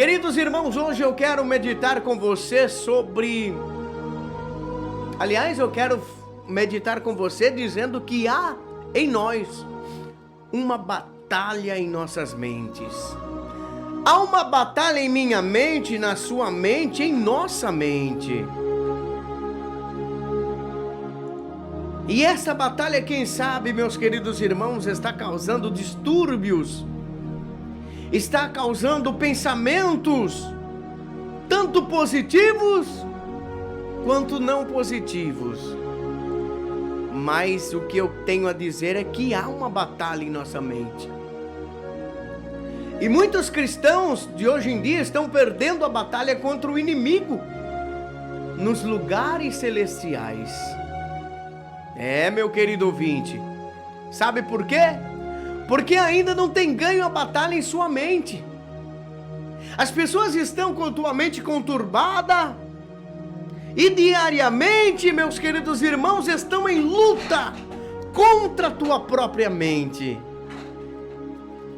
Queridos irmãos, hoje eu quero meditar com você sobre... Aliás, eu quero meditar com você dizendo que há em nós uma batalha em nossas mentes. Há uma batalha em minha mente, na sua mente, em nossa mente. E essa batalha, quem sabe, meus queridos irmãos, está causando distúrbios, está causando pensamentos, tanto positivos quanto não positivos. Mas o que eu tenho a dizer é que há uma batalha em nossa mente. E muitos cristãos de hoje em dia estão perdendo a batalha contra o inimigo nos lugares celestiais. Meu querido ouvinte, sabe por quê? Porque ainda não tem ganho a batalha em sua mente. As pessoas estão com a tua mente conturbada e diariamente, meus queridos irmãos, estão em luta contra a tua própria mente.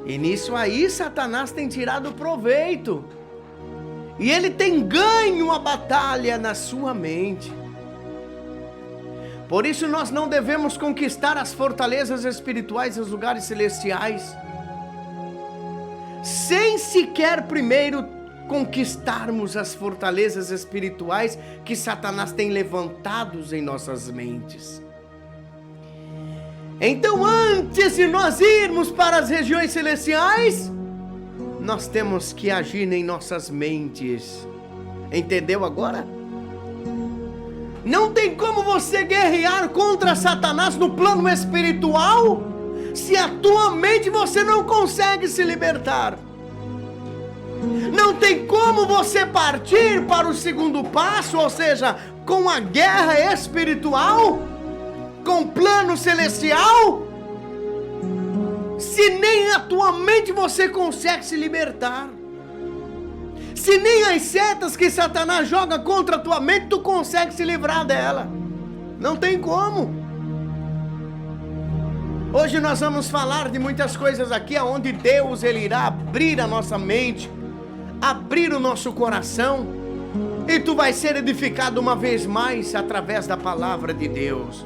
E nisso aí Satanás tem tirado proveito. E ele tem ganho a batalha na sua mente. Por isso nós não devemos conquistar as fortalezas espirituais dos lugares celestiais sem sequer primeiro conquistarmos as fortalezas espirituais que Satanás tem levantados em nossas mentes. Então, antes de nós irmos para as regiões celestiais, nós temos que agir em nossas mentes. Entendeu agora? Não tem como você guerrear contra Satanás no plano espiritual se a tua mente você não consegue se libertar. Não tem como você partir para o segundo passo, ou seja, com a guerra espiritual, com o plano celestial, se nem a tua mente você consegue se libertar. Se nem as setas que Satanás joga contra a tua mente, tu consegue se livrar dela. Não tem como. Hoje nós vamos falar de muitas coisas aqui, onde Deus ele irá abrir a nossa mente, abrir o nosso coração, e tu vai ser edificado uma vez mais através da palavra de Deus.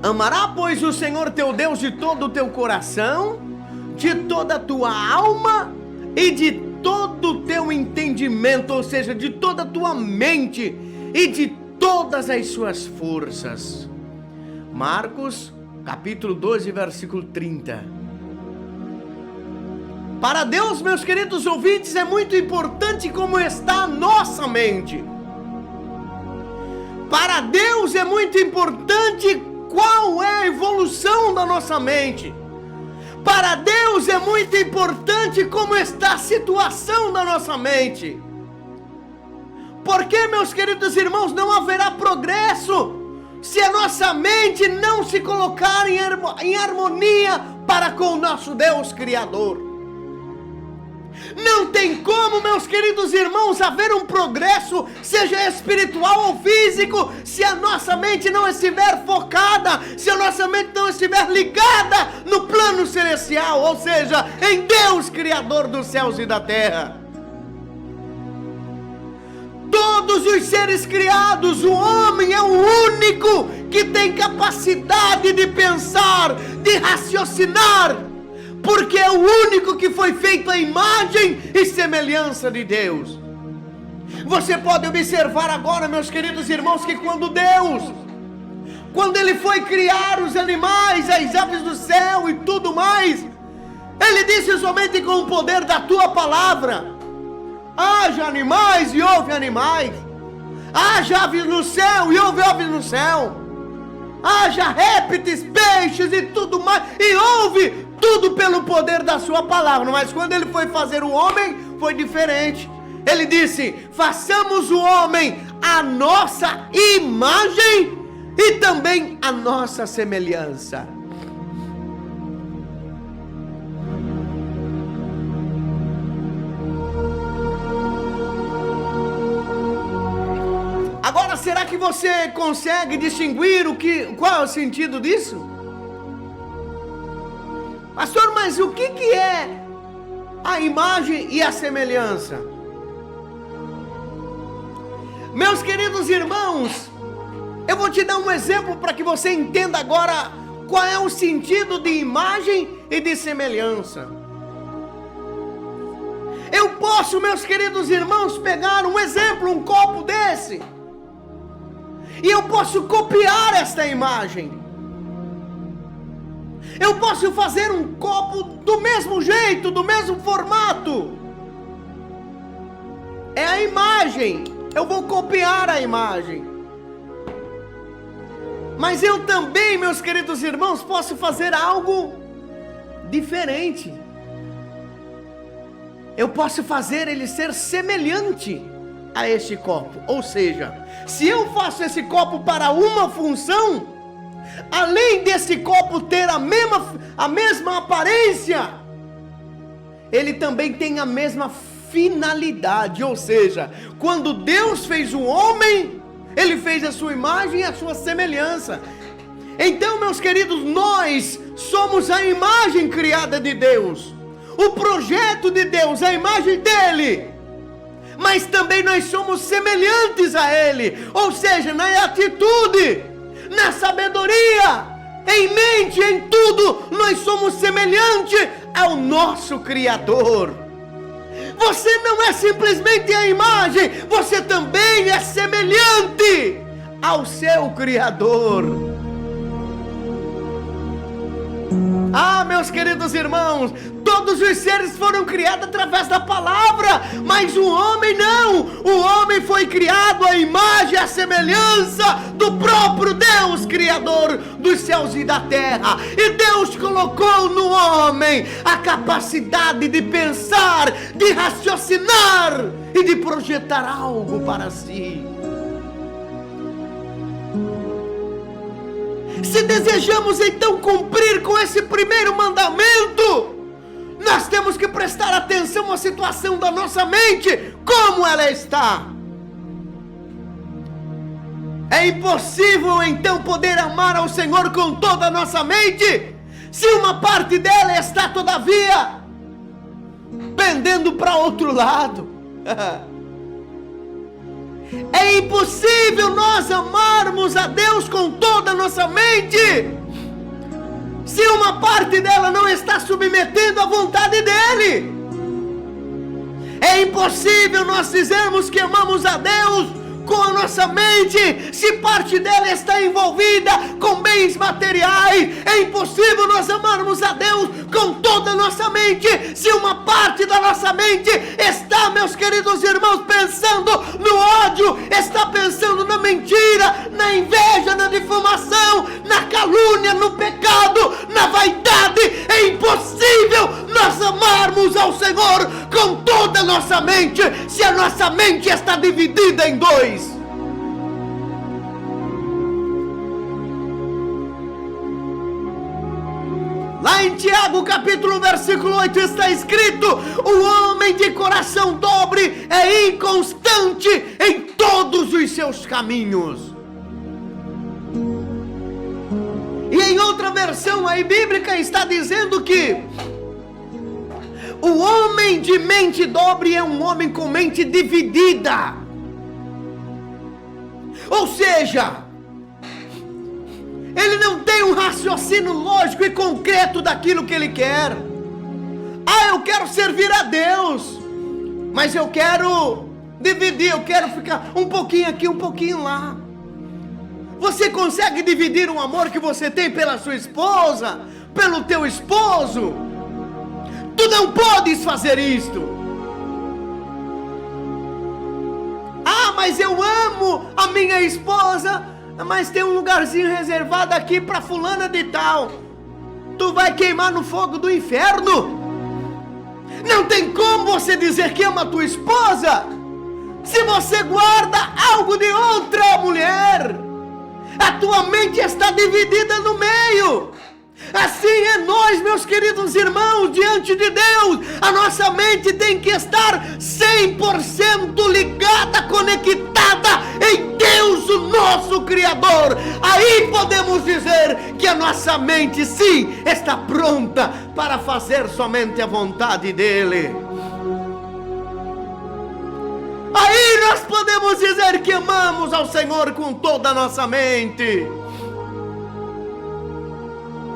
Amará, pois, o Senhor teu Deus de todo o teu coração, de toda a tua alma e de todo o teu entendimento, ou seja, de toda a tua mente e de todas as suas forças. Marcos, capítulo 12, versículo 30. Para Deus, meus queridos ouvintes, é muito importante como está a nossa mente. Para Deus é muito importante qual é a evolução da nossa mente. Para Deus é muito importante como está a situação da nossa mente. Porque, meus queridos irmãos, não haverá progresso se a nossa mente não se colocar em harmonia para com o nosso Deus Criador. Não tem como, meus queridos irmãos, haver um progresso, seja espiritual ou físico, se a nossa mente não estiver focada, se a nossa mente não estiver ligada no plano celestial, ou seja, em Deus Criador dos céus e da terra. Todos os seres criados, o homem é o único que tem capacidade de pensar, de raciocinar, porque é o único que foi feito à imagem e semelhança de Deus. Você pode observar agora, meus queridos irmãos, que quando Ele foi criar os animais, as aves do céu e tudo mais, Ele disse somente com o poder da tua palavra: haja animais e houve animais, haja aves no céu e houve aves no céu, haja répteis, peixes e tudo mais, e houve tudo pelo poder da sua palavra. Mas quando Ele foi fazer o homem, foi diferente. Ele disse: façamos o homem à nossa imagem e também à nossa semelhança. Agora, será que você consegue distinguir qual é o sentido disso? Pastor, mas o que é a imagem e a semelhança? Meus queridos irmãos, eu vou te dar um exemplo para que você entenda agora qual é o sentido de imagem e de semelhança. Eu posso, meus queridos irmãos, pegar um exemplo, um copo desse, e eu posso copiar esta imagem. Eu posso fazer um copo do mesmo jeito, do mesmo formato. É a imagem. Eu vou copiar a imagem. Mas eu também, meus queridos irmãos, posso fazer algo diferente. Eu posso fazer ele ser semelhante a este copo. Ou seja, se eu faço esse copo para uma função, além desse copo ter a mesma aparência, ele também tem a mesma finalidade. Ou seja, quando Deus fez o homem, Ele fez a sua imagem e a sua semelhança. Então, meus queridos, nós somos a imagem criada de Deus, o projeto de Deus, a imagem dEle. Mas também nós somos semelhantes a Ele, ou seja, na atitude, na sabedoria, em mente, em tudo, nós somos semelhantes ao nosso Criador. Você não é simplesmente a imagem, você também é semelhante ao seu Criador. Ah, meus queridos irmãos, todos os seres foram criados através da palavra, mas o homem não. O homem foi criado à imagem e à semelhança do próprio Deus, Criador dos céus e da terra. E Deus colocou no homem a capacidade de pensar, de raciocinar e de projetar algo para si. Se desejamos então cumprir com esse primeiro mandamento, nós temos que prestar atenção à situação da nossa mente, como ela está. É impossível então poder amar ao Senhor com toda a nossa mente, se uma parte dela está todavia pendendo para outro lado. É impossível nós amarmos a Deus com toda a nossa mente, se uma parte dela não está submetendo à vontade dEle. É impossível nós dizermos que amamos a Deus com a nossa mente, se parte dela está envolvida com bens materiais. É impossível nós amarmos a Deus com toda a nossa mente, se uma parte da nossa mente está, meus queridos irmãos, pensando no ódio, está pensando na mentira, na inveja, na difamação, na calúnia, no pecado, na vaidade. É impossível nós amarmos ao Senhor com toda a nossa mente, se a nossa mente está dividida em dois. Lá em Tiago capítulo versículo 8 está escrito: o homem de coração dobre é inconstante em todos os seus caminhos. E em outra versão aí bíblica está dizendo que o homem de mente dobre é um homem com mente dividida. Ou seja, ele não tem um raciocínio lógico e concreto daquilo que ele quer. Ah, eu quero servir a Deus, mas eu quero dividir, eu quero ficar um pouquinho aqui, um pouquinho lá. Você consegue dividir um amor que você tem pela sua esposa, pelo teu esposo? Tu não podes fazer isto. Ah, mas eu amo a minha esposa, mas tem um lugarzinho reservado aqui para fulana de tal. Tu vai queimar no fogo do inferno. Não tem como você dizer que ama a tua esposa se você guarda algo de outra mulher. A tua mente está dividida no meio. Assim é nós, meus queridos irmãos, diante de Deus. A nossa mente tem que estar 100% ligada, conectada em Deus, o nosso Criador, aí podemos dizer que a nossa mente sim está pronta para fazer somente a vontade dEle. Aí nós podemos dizer que amamos ao Senhor com toda a nossa mente.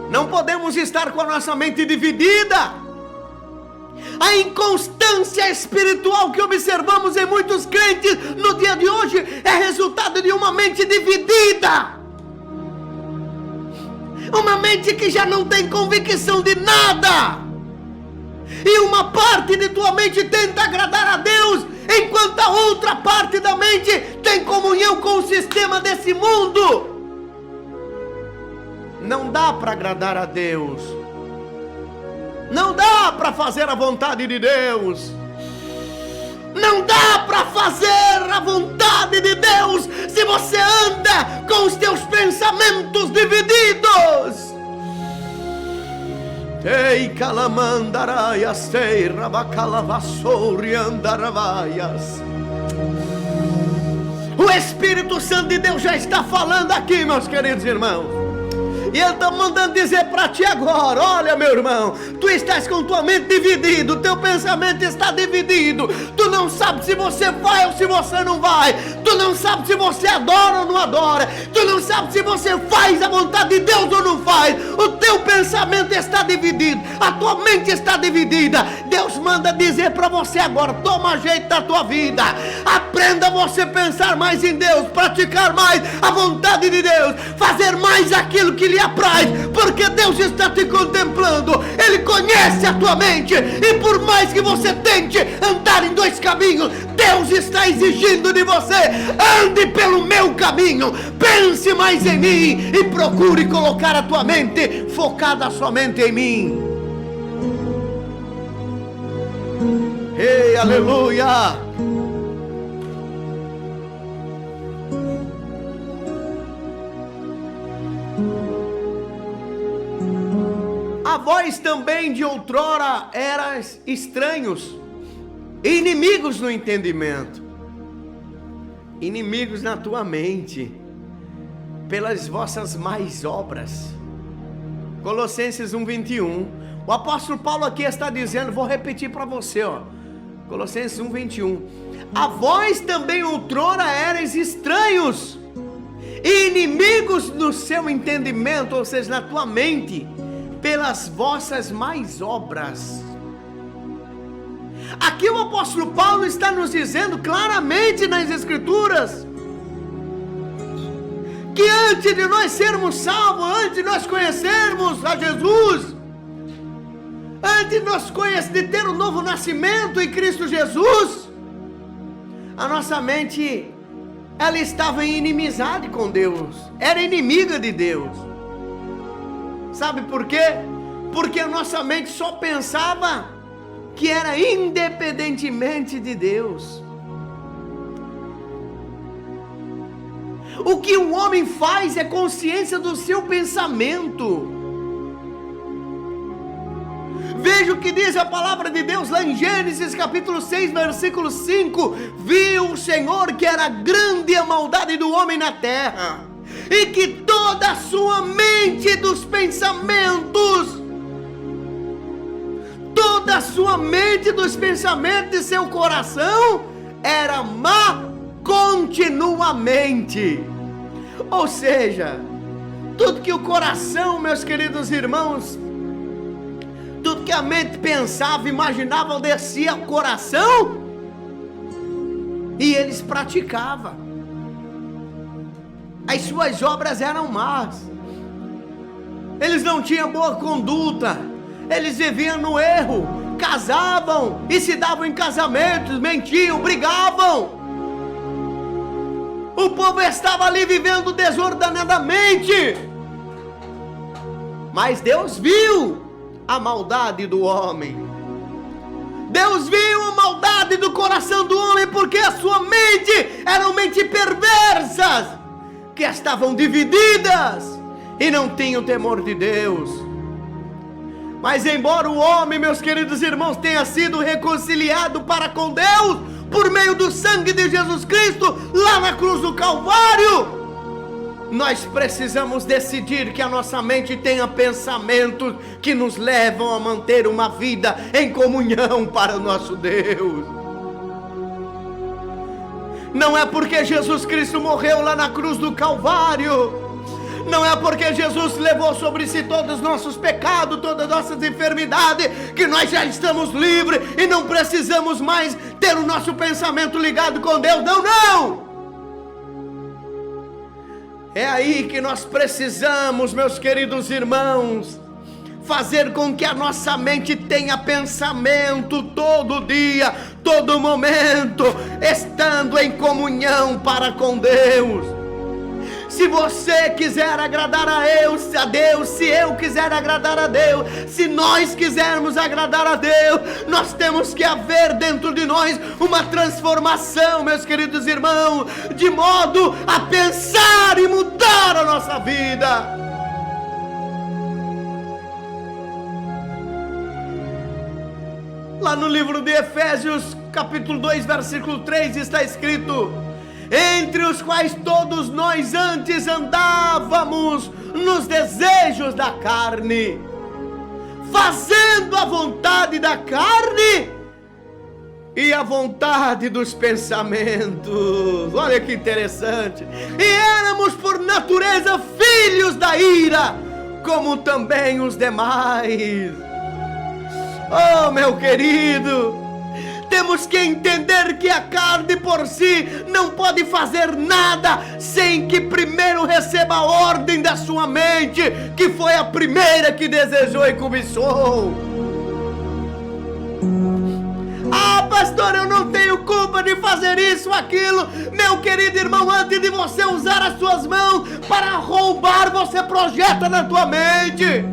Não podemos estar com a nossa mente dividida. A inconstância espiritual que observamos em muitos crentes no dia de hoje é resultado de uma mente dividida. Uma mente que já não tem convicção de nada. E uma parte de tua mente tenta agradar a Deus, enquanto a outra parte da mente tem comunhão com o sistema desse mundo. Não dá para agradar a Deus. Não dá para fazer a vontade de Deus. Não dá para fazer a vontade de Deus se você anda com os teus pensamentos divididos. Ei, calamandaraias, ei, rabacalavassori andaravaias. O Espírito Santo de Deus já está falando aqui, meus queridos irmãos. E Ele está mandando dizer para ti agora: olha, meu irmão, tu estás com tua mente dividida, o teu pensamento está dividido. Tu não sabe se você vai ou se você não vai. Tu não sabe se você adora ou não adora. Tu não sabe se você faz a vontade de Deus ou não faz. O teu pensamento está dividido, a tua mente está dividida. Deus manda dizer para você agora: toma jeito da tua vida. Aprenda você pensar mais em Deus, praticar mais a vontade de Deus, fazer mais aquilo que lhe apraz, porque Deus está te contemplando. Ele conhece a tua mente, e por mais que você tente andar em dois caminhos, Deus está exigindo de você: ande pelo meu caminho, pense mais em mim e procure colocar a tua mente focada somente em mim. Ei, aleluia! A vós também de outrora eras estranhos, inimigos no entendimento, inimigos na tua mente, pelas vossas más obras. Colossenses 1:21. O apóstolo Paulo aqui está dizendo, vou repetir para você, Colossenses 1:21. A vós também outrora eras estranhos, inimigos no seu entendimento, ou seja, na tua mente, pelas vossas más obras. Aqui o apóstolo Paulo está nos dizendo claramente nas Escrituras que antes de nós sermos salvos, antes de nós conhecermos a Jesus, antes de ter um novo nascimento em Cristo Jesus, a nossa mente, ela estava em inimizade com Deus, era inimiga de Deus. Sabe por quê? Porque a nossa mente só pensava que era independentemente de Deus. O que um homem faz é consciência do seu pensamento. Veja o que diz a palavra de Deus lá em Gênesis capítulo 6, versículo 5. Viu o Senhor que era grande a maldade do homem na terra, e que toda a sua mente dos pensamentos, toda a sua mente dos pensamentos de seu coração era má continuamente. Ou seja, tudo que o coração, meus queridos irmãos, tudo que a mente pensava, imaginava, descia ao coração e eles praticavam. As suas obras eram más, eles não tinham boa conduta, eles viviam no erro, casavam e se davam em casamentos, mentiam, brigavam. O povo estava ali vivendo desordenadamente, mas Deus viu a maldade do homem. Deus viu a maldade do coração do homem, porque a sua mente eram mentes perversas, que estavam divididas e não tinham temor de Deus. Mas embora o homem, meus queridos irmãos, tenha sido reconciliado para com Deus por meio do sangue de Jesus Cristo lá na cruz do Calvário, Nós precisamos decidir que a nossa mente tenha pensamentos que nos levam a manter uma vida em comunhão para o nosso Deus. Não é porque Jesus Cristo morreu lá na cruz do Calvário, não é porque Jesus levou sobre si todos os nossos pecados, todas as nossas enfermidades, que nós já estamos livres e não precisamos mais ter o nosso pensamento ligado com Deus. Não, não! É aí que nós precisamos, meus queridos irmãos, fazer com que a nossa mente tenha pensamento todo dia, todo momento, estando em comunhão para com Deus. Se você quiser agradar a Deus, se eu quiser agradar a Deus, se nós quisermos agradar a Deus, nós temos que haver dentro de nós uma transformação, meus queridos irmãos, de modo a pensar e mudar a nossa vida. Lá no livro de Efésios, capítulo 2, versículo 3, está escrito: entre os quais todos nós antes andávamos nos desejos da carne, fazendo a vontade da carne e a vontade dos pensamentos. Olha que interessante. E éramos por natureza filhos da ira, como também os demais. Oh, meu querido, temos que entender que a carne por si não pode fazer nada sem que primeiro receba a ordem da sua mente, que foi a primeira que desejou e cobiçou. Ah, pastor, eu não tenho culpa de fazer isso ou aquilo. Meu querido irmão, antes de você usar as suas mãos para roubar, você projeta na tua mente.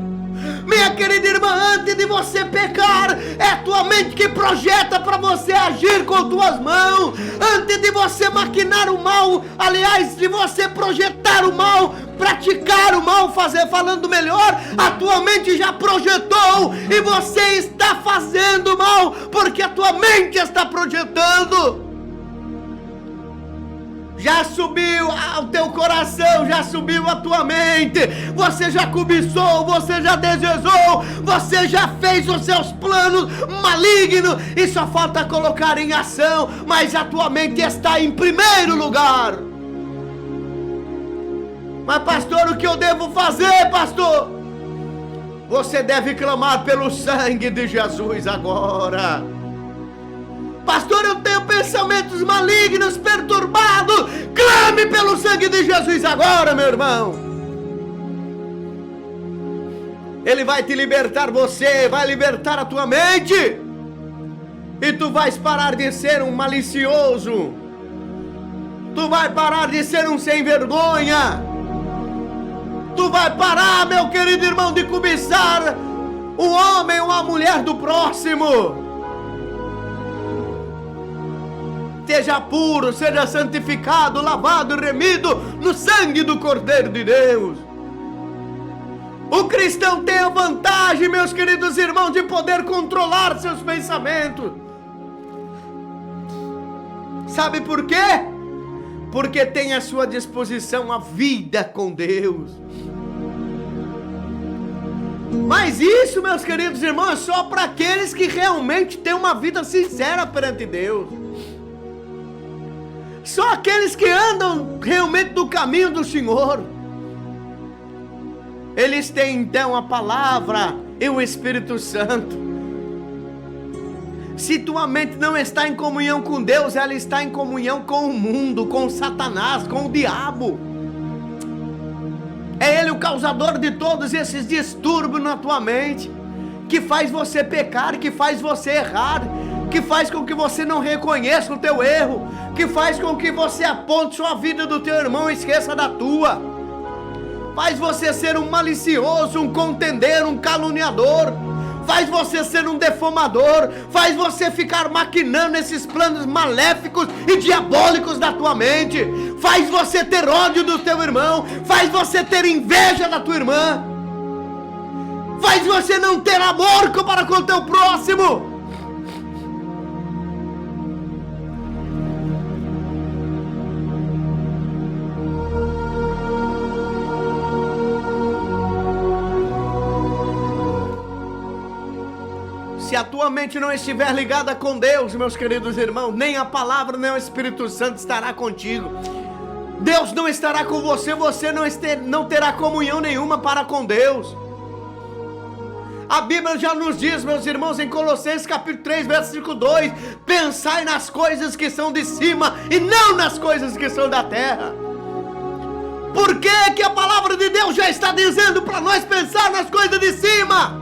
Minha querida irmã, antes de você pecar, é a tua mente que projeta para você agir com tuas mãos. Antes de você maquinar o mal, aliás, de você projetar o mal, praticar o mal, falando melhor, a tua mente já projetou e você está fazendo mal, porque a tua mente está projetando. Já subiu ao teu coração, já subiu à tua mente, você já cobiçou, você já desejou, você já fez os seus planos malignos e só falta colocar em ação, mas a tua mente está em primeiro lugar. Mas pastor, o que eu devo fazer, pastor? Você deve clamar pelo sangue de Jesus agora. Pastor, eu tenho pensamentos malignos, perturbados. Clame pelo sangue de Jesus agora, meu irmão. Ele vai te libertar, você vai libertar a tua mente. E tu vais parar de ser um malicioso. Tu vai parar de ser um sem vergonha. Tu vai parar, meu querido irmão, de cobiçar o homem ou a mulher do próximo. Seja puro, seja santificado, lavado, remido no sangue do Cordeiro de Deus. O cristão tem a vantagem, meus queridos irmãos, de poder controlar seus pensamentos. Sabe por quê? Porque tem à sua disposição a vida com Deus. Mas isso, meus queridos irmãos, é só para aqueles que realmente têm uma vida sincera perante Deus. Só aqueles que andam realmente no caminho do Senhor. Eles têm então a palavra e o Espírito Santo. Se tua mente não está em comunhão com Deus, ela está em comunhão com o mundo, com Satanás, com o diabo. É ele o causador de todos esses distúrbios na tua mente, que faz você pecar, que faz você errar, que faz com que você não reconheça o teu erro, que faz com que você aponte sua vida do teu irmão e esqueça da tua. Faz você ser um malicioso, um contendor, um caluniador. Faz você ser um defamador. Faz você ficar maquinando esses planos maléficos e diabólicos da tua mente. Faz você ter ódio do teu irmão. Faz você ter inveja da tua irmã. Faz você não ter amor para com o teu próximo. tua mente não estiver ligada com Deus, meus queridos irmãos, nem a palavra, nem o Espírito Santo estará contigo. Deus não estará com você, você não terá comunhão nenhuma para com Deus. A Bíblia já nos diz, meus irmãos, em Colossenses capítulo 3, versículo 2: pensai nas coisas que são de cima e não nas coisas que são da terra. Por que a palavra de Deus já está dizendo para nós pensar nas coisas de cima?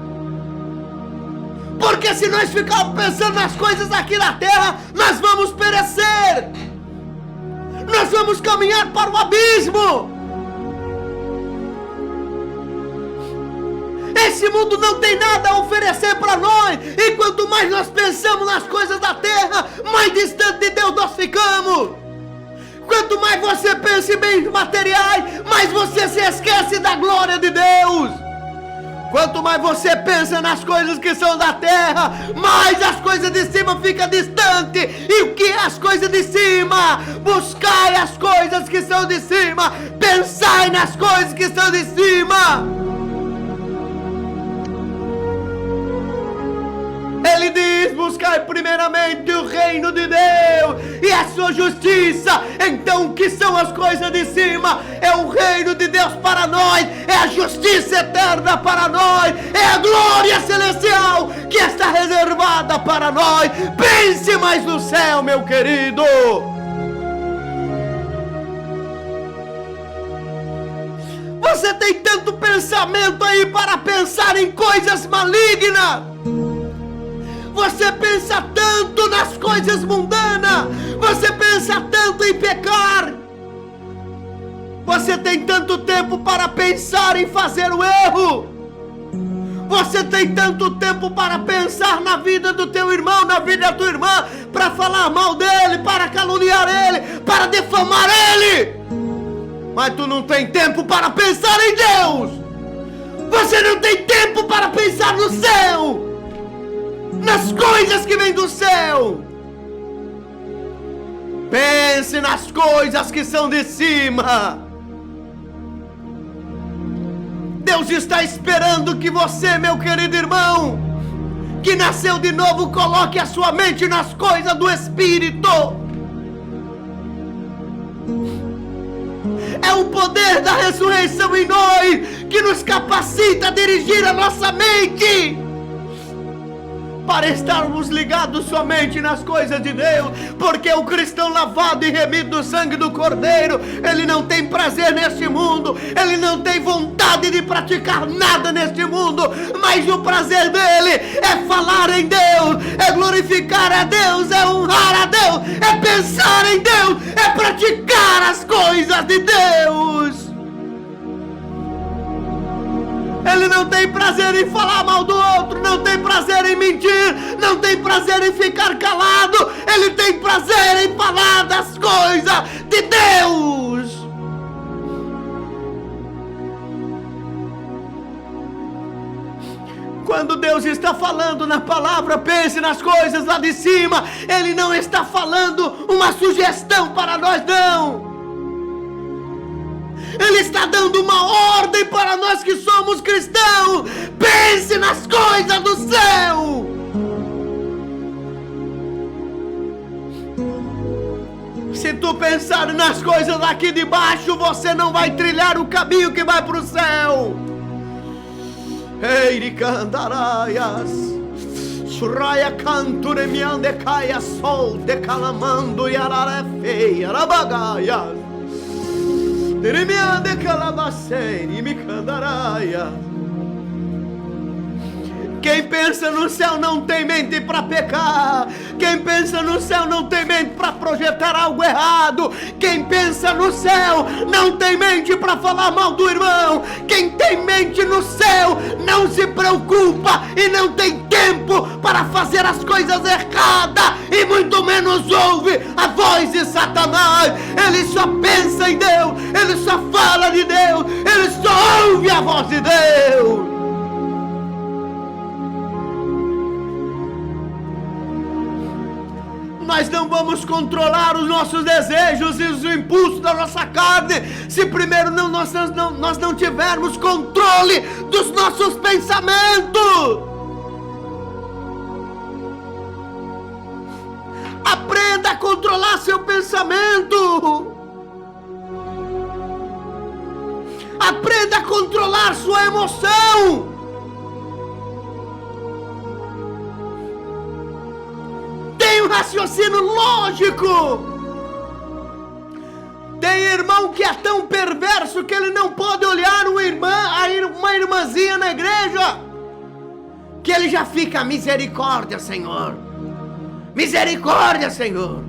Porque se nós ficarmos pensando nas coisas aqui na terra, nós vamos perecer. Nós vamos caminhar para o abismo. Esse mundo não tem nada a oferecer para nós. E quanto mais nós pensamos nas coisas da terra, mais distante de Deus nós ficamos. Quanto mais você pensa em bens materiais, mais você se esquece da glória de Deus. Quanto mais você pensa nas coisas que são da terra, mais as coisas de cima ficam distantes. E o que é as coisas de cima? Buscai as coisas que são de cima. Pensai nas coisas que são de cima. Ele diz: buscai primeiramente o reino de Deus e a sua justiça. Então o que são as coisas de cima? É o reino de Deus para nós, é a justiça eterna para nós, é a glória celestial que está reservada para nós. Pense mais no céu, meu querido. Você tem tanto pensamento aí para pensar em coisas malignas. Você pensa tanto nas coisas mundanas. Você pensa tanto em pecar. Você tem tanto tempo para pensar em fazer o erro. Você tem tanto tempo para pensar na vida do teu irmão, na vida da tua irmã, para falar mal dele, para caluniar ele, para defamar ele. Mas tu não tem tempo para pensar em Deus. Você não tem tempo para pensar no céu, nas coisas que vêm do céu. Pense nas coisas que são de cima. Deus está esperando que você, meu querido irmão, que nasceu de novo, coloque a sua mente nas coisas do Espírito. É o poder da ressurreição em nós que nos capacita a dirigir a nossa mente para estarmos ligados somente nas coisas de Deus, porque o cristão lavado e remido do sangue do Cordeiro, ele não tem prazer neste mundo, ele não tem vontade de praticar nada neste mundo, mas o prazer dele é falar em Deus, é glorificar a Deus, é honrar a Deus, é pensar em Deus, é praticar as coisas de Deus. Ele não tem prazer em falar mal do outro, não tem prazer em mentir, não tem prazer em ficar calado. Ele tem prazer em falar das coisas de Deus. Quando Deus está falando na palavra, pense nas coisas lá de cima. Ele não está falando uma sugestão para nós, não. Ele está dando uma ordem para nós que somos cristãos. Pense nas coisas do céu. Se tu pensar nas coisas daqui de baixo, você não vai trilhar o caminho que vai para o céu. Ei, candaraias, suraya canture miande caia sol de calamando e ararefe arabagaias. Teremiande calabacei me candaraia. Quem pensa no céu não tem mente para pecar. Quem pensa no céu não tem mente para projetar algo errado. Quem pensa no céu não tem mente para falar mal do irmão. Quem tem mente no céu não se preocupa e não tem tempo para fazer as coisas erradas, e muito menos ouve a voz de Satanás. Ele só pensa em Deus, ele só fala de Deus, ele só ouve a voz de Deus. Nós não vamos controlar os nossos desejos e os impulsos da nossa carne se primeiro nós não tivermos controle dos nossos pensamentos. controlar seu pensamento. Aprenda a controlar sua emoção. Tenha um raciocínio lógico. Tem irmão que é tão perverso que ele não pode olhar uma irmãzinha na igreja, que ele já fica: misericórdia, Senhor. Misericórdia, Senhor.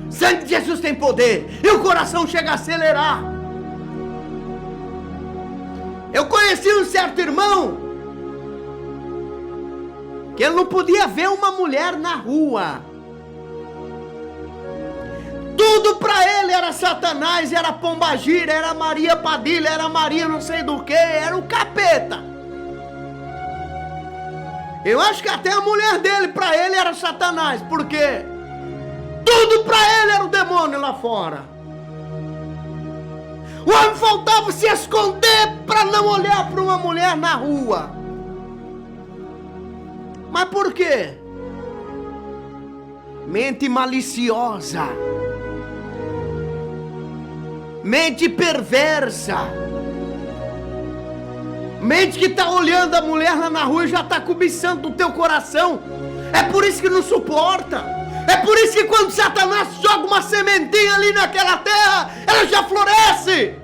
Sangue de Jesus tem poder. E o coração chega a acelerar. Eu conheci um certo irmão que ele não podia ver uma mulher na rua. Tudo pra ele era Satanás, era pombagira, era Maria Padilha, era Maria não sei do que, era o capeta. Eu acho que até a mulher dele, pra ele, era Satanás, porque tudo pra ele era o demônio lá fora. O homem faltava se esconder para não olhar para uma mulher na rua. Mas por quê? Mente maliciosa, mente perversa, mente que está olhando a mulher lá na rua e já está cobiçando o teu coração. É por isso que não suporta. É por isso que quando Satanás joga uma sementinha ali naquela terra, ela já floresce.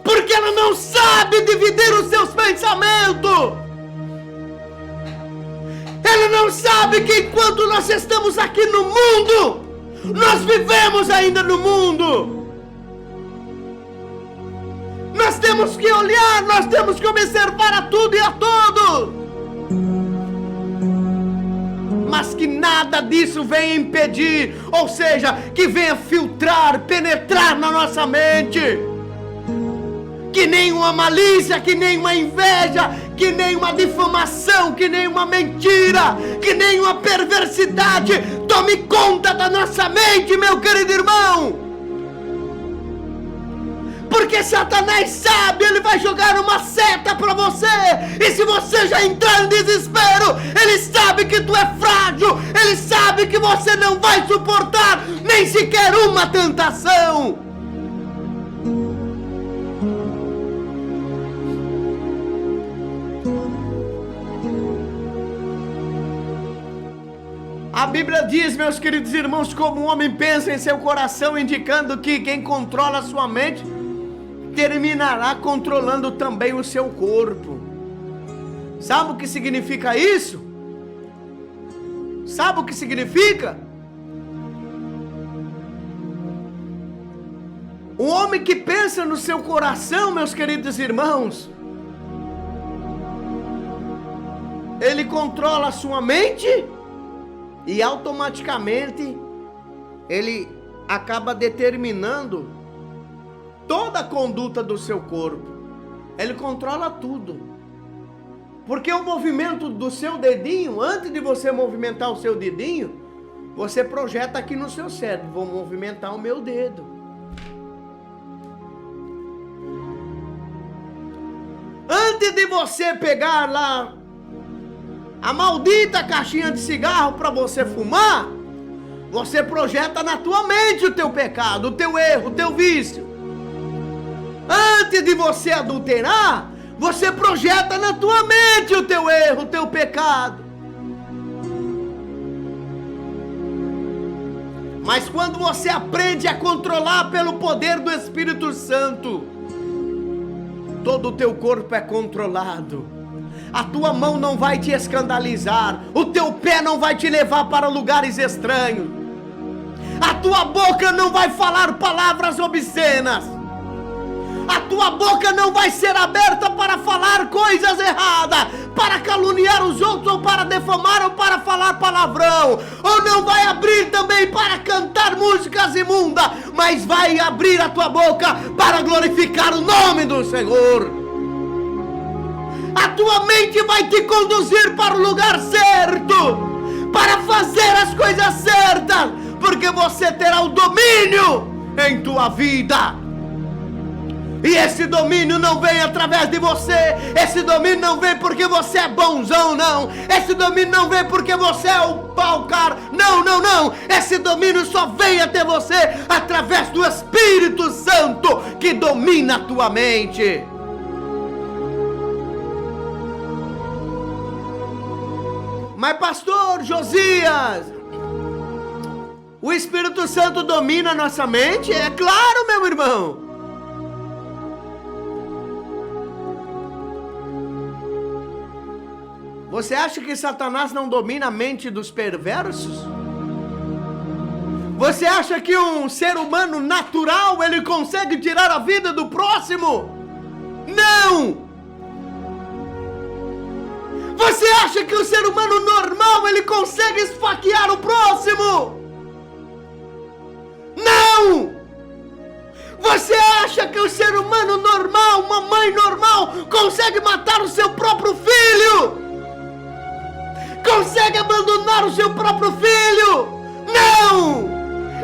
Porque ela não sabe dividir os seus pensamentos. Ela não sabe que enquanto nós estamos aqui no mundo, nós vivemos ainda no mundo. Nós temos que olhar, nós temos que observar a tudo e a todos. Mas que nada disso venha impedir, ou seja, que venha filtrar, penetrar na nossa mente. Que nem uma malícia, que nem uma inveja, que nem uma difamação, que nem uma mentira, que nem uma perversidade tome conta da nossa mente, meu querido irmão. Porque Satanás sabe, ele vai jogar uma seta para você. E se você já entrar em desespero, ele sabe que tu é frágil. Ele sabe que você não vai suportar nem sequer uma tentação. A Bíblia diz, meus queridos irmãos, como um homem pensa em seu coração, indicando que quem controla a sua mente terminará controlando também o seu corpo. Sabe o que significa isso? Sabe o que significa? Um homem que pensa no seu coração, meus queridos irmãos, ele controla a sua mente e automaticamente ele acaba determinando toda a conduta do seu corpo. Ele controla tudo. Porque o movimento do seu dedinho, antes de você movimentar o seu dedinho, você projeta aqui no seu cérebro: vou movimentar o meu dedo. Antes de você pegar lá a maldita caixinha de cigarro para você fumar, você projeta na tua mente o teu pecado, o teu erro, o teu vício. Antes de você adulterar, você projeta na tua mente o teu erro, o teu pecado. Mas quando você aprende a controlar pelo poder do Espírito Santo, todo o teu corpo é controlado. A tua mão não vai te escandalizar, o teu pé não vai te levar para lugares estranhos, a tua boca não vai falar palavras obscenas, a tua boca não vai ser aberta para falar coisas erradas, para caluniar os outros, ou para defamar, ou para falar palavrão, ou não vai abrir também para cantar músicas imundas, mas vai abrir a tua boca para glorificar o nome do Senhor. A tua mente vai te conduzir para o lugar certo, para fazer as coisas certas, porque você terá o domínio em tua vida. E esse domínio não vem através de você. Esse domínio não vem porque você é bonzão, não. Esse domínio não vem porque você é o pau cara. Não, não, não. Esse domínio só vem até você através do Espírito Santo que domina a tua mente. Mas pastor Josias, o Espírito Santo domina a nossa mente? É claro, meu irmão. Você acha que Satanás não domina a mente dos perversos? Você acha que um ser humano natural, ele consegue tirar a vida do próximo? Não! Você acha que o ser humano normal, ele consegue esfaquear o próximo? Não! Você acha que o ser humano normal, uma mãe normal, consegue matar o seu próprio filho? Consegue abandonar o seu próprio filho? Não!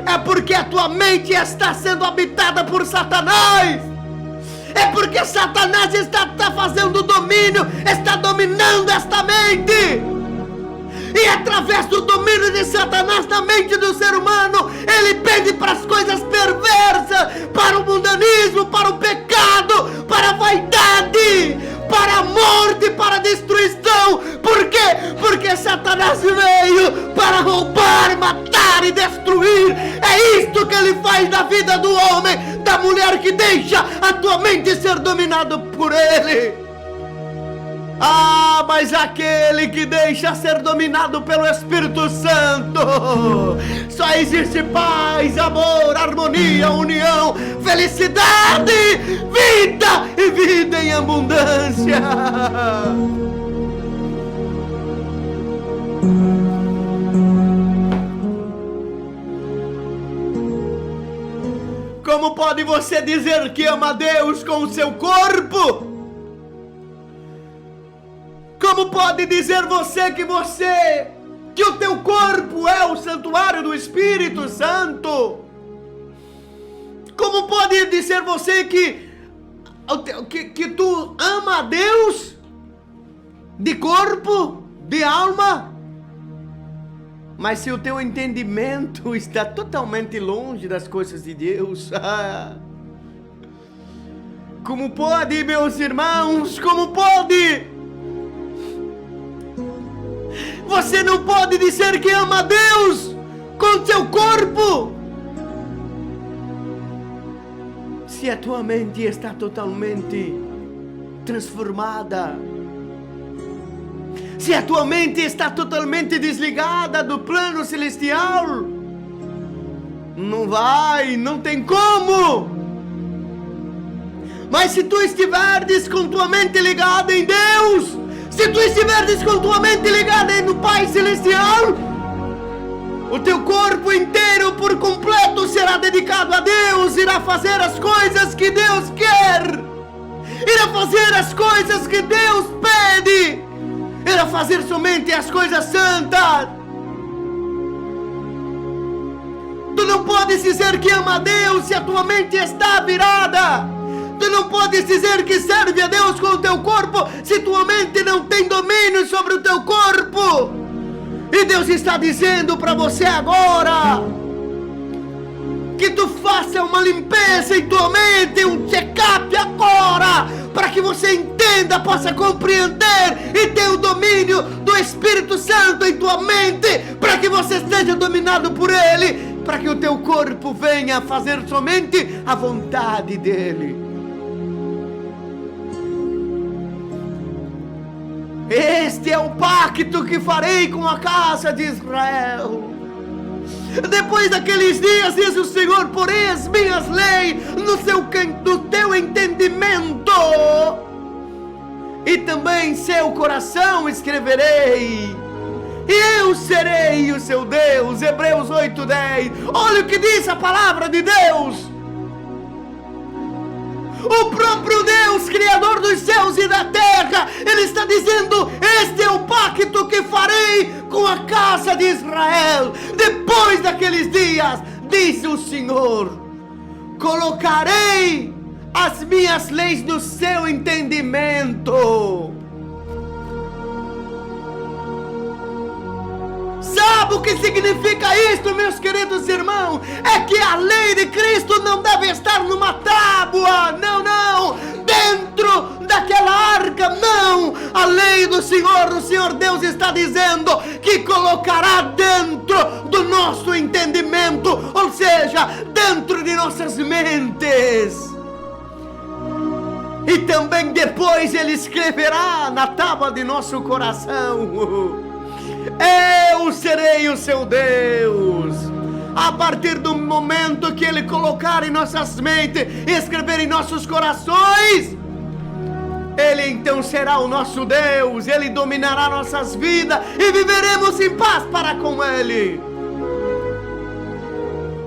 É porque a tua mente está sendo habitada por Satanás. É porque Satanás está fazendo domínio, está dominando esta mente. E através do domínio de Satanás na mente do ser humano, ele pende para as coisas perversas, para o mundanismo, para o pecado, para a vaidade, para a morte, para a destruição. Por quê? Porque Satanás veio para roubar, matar e destruir. É isto que ele faz na vida do homem, da mulher que deixa a tua mente ser dominada por ele. Ah, mas aquele que deixa ser dominado pelo Espírito Santo, só existe paz, amor, harmonia, união, felicidade, vida e vida em abundância. Como pode você dizer que ama a Deus com o seu corpo? Como pode dizer você que o teu corpo é o santuário do Espírito Santo? Como pode dizer você que tu ama a Deus de corpo, de alma? Mas se o teu entendimento está totalmente longe das coisas de Deus, como pode, meus irmãos, como pode? Você não pode dizer que ama a Deus com seu corpo se a tua mente está totalmente transformada, se a tua mente está totalmente desligada do plano celestial. Não tem como. Mas se tu estiveres com tua mente ligada em Deus, se tu estiveres com tua mente ligada no Pai Celestial, o teu corpo inteiro por completo será dedicado a Deus, irá fazer as coisas que Deus quer, irá fazer as coisas que Deus pede, irá fazer somente as coisas santas. Tu não podes dizer que ama a Deus se a tua mente está virada. Tu não podes dizer que serve a Deus com o teu corpo se tua mente não tem domínio sobre o teu corpo. E Deus está dizendo para você agora que tu faça uma limpeza em tua mente, um check-up agora, para que você entenda, possa compreender e ter o domínio do Espírito Santo em tua mente, para que você seja dominado por Ele, para que o teu corpo venha a fazer somente a vontade dEle. Este é o pacto que farei com a casa de Israel. Depois daqueles dias, diz o Senhor, porém as minhas leis no teu entendimento, e também seu coração escreverei, e eu serei o seu Deus. Hebreus 8:10. Olha o que diz a palavra de Deus. O próprio Deus, Criador dos céus e da terra, Ele está dizendo: este é o pacto que farei com a casa de Israel. Depois daqueles dias, diz o Senhor, colocarei a as minhas leis no seu entendimento. Sabe o que significa isto, meus queridos irmãos? É que a lei de Cristo não deve estar numa tábua, não, dentro daquela arca, não. A lei do Senhor, o Senhor Deus está dizendo que colocará dentro do nosso entendimento, ou seja, dentro de nossas mentes. E também depois Ele escreverá na tábua de nosso coração. Eu serei o seu Deus. A partir do momento que Ele colocar em nossas mentes e escrever em nossos corações, Ele então será o nosso Deus. Ele dominará nossas vidas e viveremos em paz para com Ele.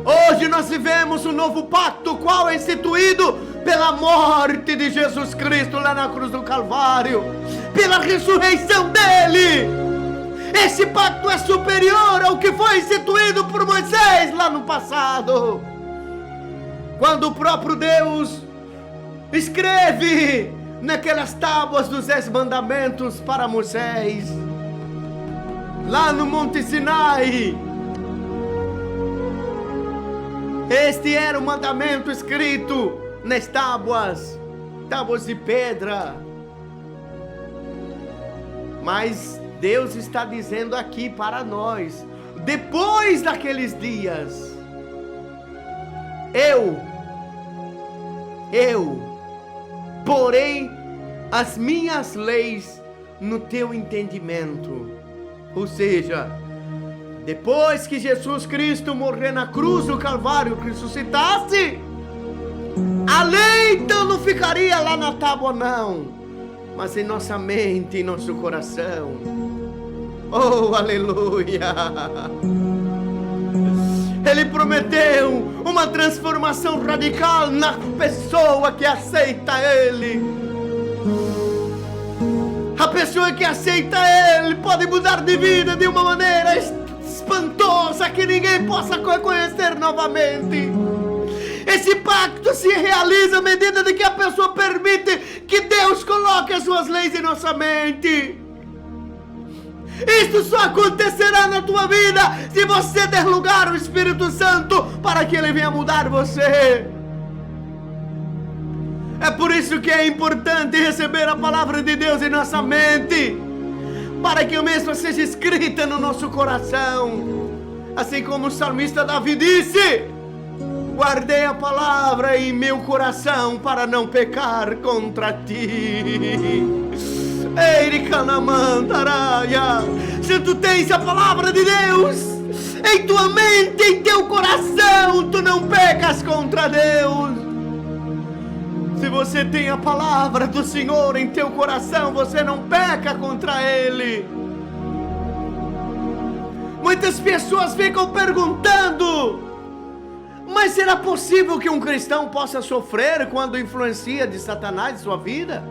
Hoje nós vivemos um novo pacto, qual é instituído pela morte de Jesus Cristo lá na cruz do Calvário, pela ressurreição dEle. Esse pacto é superior ao que foi instituído por Moisés lá no passado, quando o próprio Deus escreve naquelas tábuas dos 10 mandamentos para Moisés, lá no Monte Sinai. Este era o mandamento escrito nas tábuas de pedra. Mas Deus está dizendo aqui para nós, depois daqueles dias, eu porei as minhas leis no teu entendimento. Ou seja, depois que Jesus Cristo morreu na cruz do Calvário, ressuscitasse, a lei então não ficaria lá na tábua, não, mas em nossa mente, em nosso coração. Oh, aleluia! Ele prometeu uma transformação radical na pessoa que aceita Ele. A pessoa que aceita Ele pode mudar de vida de uma maneira espantosa que ninguém possa reconhecer novamente. Esse pacto se realiza à medida de que a pessoa permite que Deus coloque as suas leis em nossa mente. Isso só acontecerá na tua vida se você der lugar ao Espírito Santo para que Ele venha mudar você. É por isso que é importante receber a palavra de Deus em nossa mente, para que o mesmo seja escrita no nosso coração. Assim como o salmista Davi disse: guardei a palavra em meu coração para não pecar contra ti. Se tu tens a palavra de Deus em tua mente, em teu coração, tu não pecas contra Deus. Se você tem a palavra do Senhor em teu coração, você não peca contra Ele. Muitas pessoas ficam perguntando: mas será possível que um cristão possa sofrer quando influencia de Satanás em sua vida?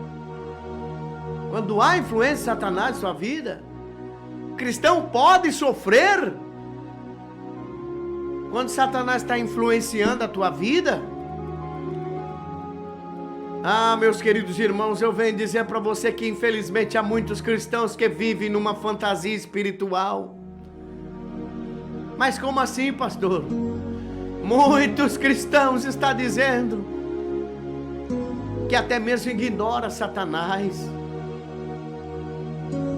Quando há influência de Satanás em sua vida, o cristão pode sofrer quando Satanás está influenciando a tua vida? Ah, meus queridos irmãos, eu venho dizer para você que infelizmente há muitos cristãos que vivem numa fantasia espiritual. Mas como assim, pastor? Muitos cristãos estão dizendo que até mesmo ignora Satanás,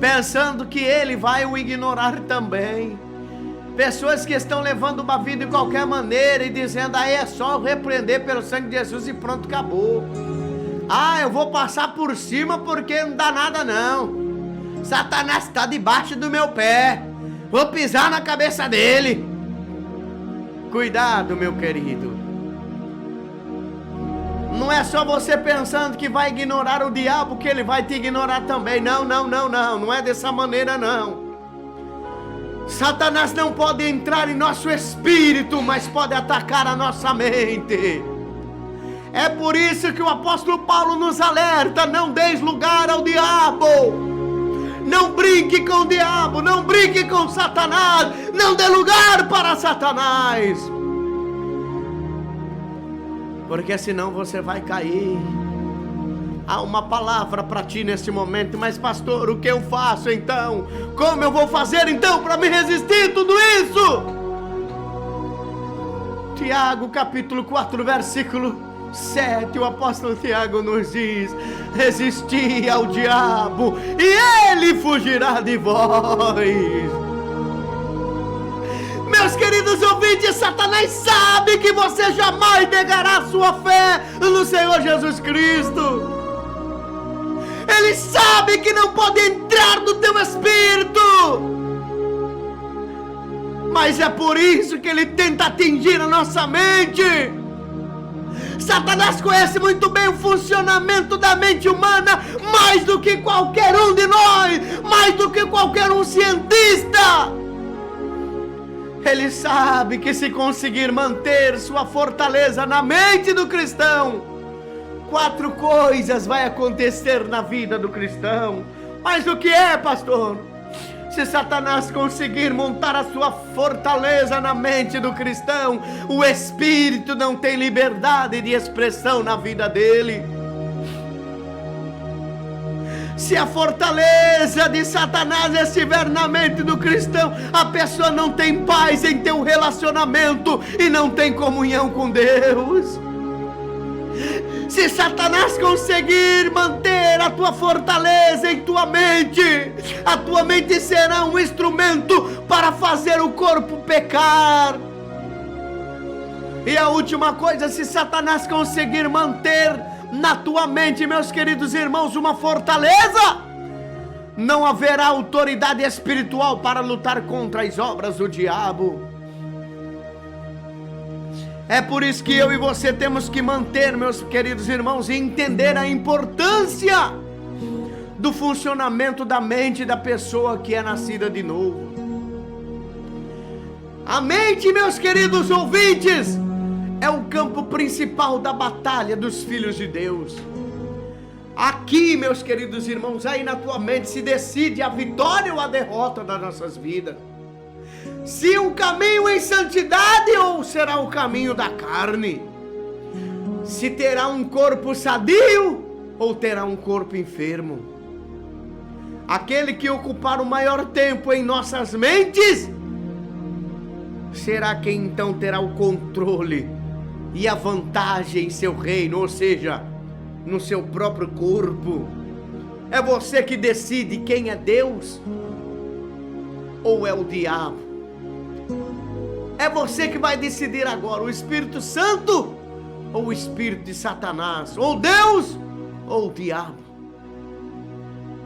pensando que ele vai o ignorar também. Pessoas que estão levando uma vida de qualquer maneira e dizendo: aí é só repreender pelo sangue de Jesus e pronto, acabou. Ah, eu vou passar por cima porque não dá nada não. Satanás está debaixo do meu pé, vou pisar na cabeça dele. Cuidado, meu querido. Não é só você pensando que vai ignorar o diabo que ele vai te ignorar também. Não, não é dessa maneira não. Satanás não pode entrar em nosso espírito, mas pode atacar a nossa mente. É por isso que o apóstolo Paulo nos alerta: não deis lugar ao diabo. Não brinque com o diabo, não brinque com Satanás, não dê lugar para Satanás. porque senão você vai cair. Há uma palavra para ti nesse momento. Mas pastor, o que eu faço então? Como eu vou fazer então para me resistir a tudo isso? Tiago capítulo 4 versículo 7, o apóstolo Tiago nos diz: resisti ao diabo e ele fugirá de vós. Meus queridos ouvintes, Satanás sabe que você jamais negará sua fé no Senhor Jesus Cristo. Ele sabe que não pode entrar no teu espírito. Mas é por isso que ele tenta atingir a nossa mente. Satanás conhece muito bem o funcionamento da mente humana, mais do que qualquer um de nós, mais do que qualquer um cientista. Ele sabe que se conseguir manter sua fortaleza na mente do cristão, 4 coisas vai acontecer na vida do cristão. Mas o que é, pastor? Se Satanás conseguir montar a sua fortaleza na mente do cristão, o espírito não tem liberdade de expressão na vida dele. Se a fortaleza de Satanás estiver na mente do cristão, a pessoa não tem paz em teu relacionamento e não tem comunhão com Deus. Se Satanás conseguir manter a tua fortaleza em tua mente, a tua mente será um instrumento para fazer o corpo pecar. E a última coisa, se Satanás conseguir manter na tua mente, meus queridos irmãos, uma fortaleza, não haverá autoridade espiritual para lutar contra as obras do diabo. É por isso que eu e você temos que manter, meus queridos irmãos, e entender a importância do funcionamento da mente da pessoa que é nascida de novo. A mente, meus queridos ouvintes, é o campo principal da batalha dos filhos de Deus. Aqui, meus queridos irmãos, aí na tua mente se decide a vitória ou a derrota das nossas vidas. Se o caminho em santidade ou será o caminho da carne? Se terá um corpo sadio ou terá um corpo enfermo? Aquele que ocupar o maior tempo em nossas mentes será quem então terá o controle e a vantagem em seu reino, ou seja, no seu próprio corpo. É você que decide quem é Deus ou é o diabo. É você que vai decidir agora, o Espírito Santo ou o Espírito de Satanás, ou Deus ou o diabo.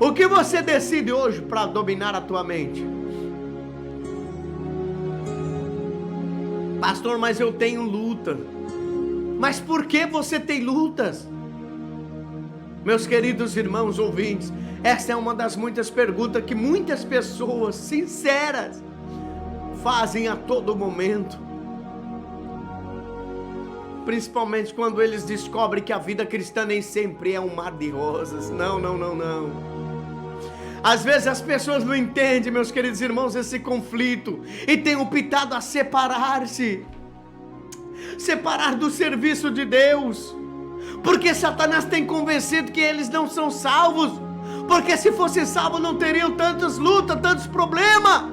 O que você decide hoje para dominar a tua mente? Pastor, mas eu tenho luta. Mas por que você tem lutas? Meus queridos irmãos ouvintes, essa é uma das muitas perguntas que muitas pessoas sinceras fazem a todo momento, principalmente quando eles descobrem que a vida cristã nem sempre é um mar de rosas. Não. Às vezes as pessoas não entendem, meus queridos irmãos, esse conflito e têm optado a separar do serviço de Deus, porque Satanás tem convencido que eles não são salvos, porque se fossem salvos não teriam tantas lutas, tantos problemas.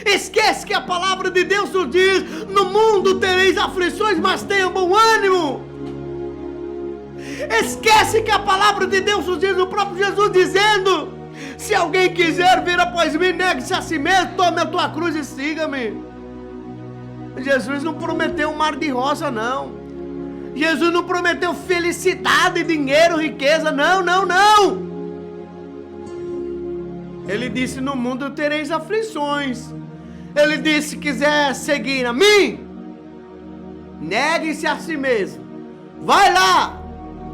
Esquece que a palavra de Deus nos diz: no mundo tereis aflições, mas tenham bom ânimo. Esquece que a palavra de Deus nos diz, o próprio Jesus dizendo: se alguém quiser vir após mim, negue-se a si mesmo, tome a tua cruz e siga-me. Jesus não prometeu um mar de rosa, não. Jesus não prometeu felicidade, dinheiro, riqueza, não. Ele disse: no mundo tereis aflições. Ele disse: se quiser seguir a mim, negue-se a si mesmo. Vai lá,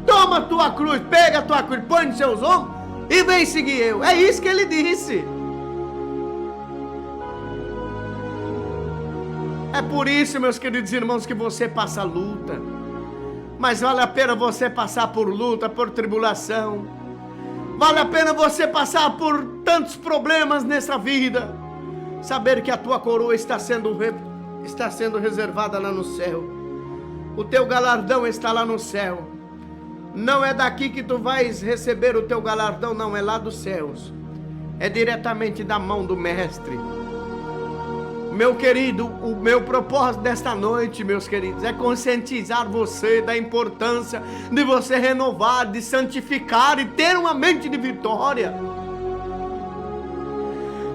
toma a tua cruz, pega a tua cruz, põe nos seus ombros e vem seguir eu. É isso que ele disse. É por isso, meus queridos irmãos, que você passa luta. Mas vale a pena você passar por luta, por tribulação. Vale a pena você passar por tantos problemas nessa vida. Saber que a tua coroa está sendo reservada lá no céu. O teu galardão está lá no céu. Não é daqui que tu vais receber o teu galardão, não, é lá dos céus. É diretamente da mão do Mestre. Meu querido, o meu propósito desta noite, meus queridos, é conscientizar você da importância de você renovar, de santificar e ter uma mente de vitória.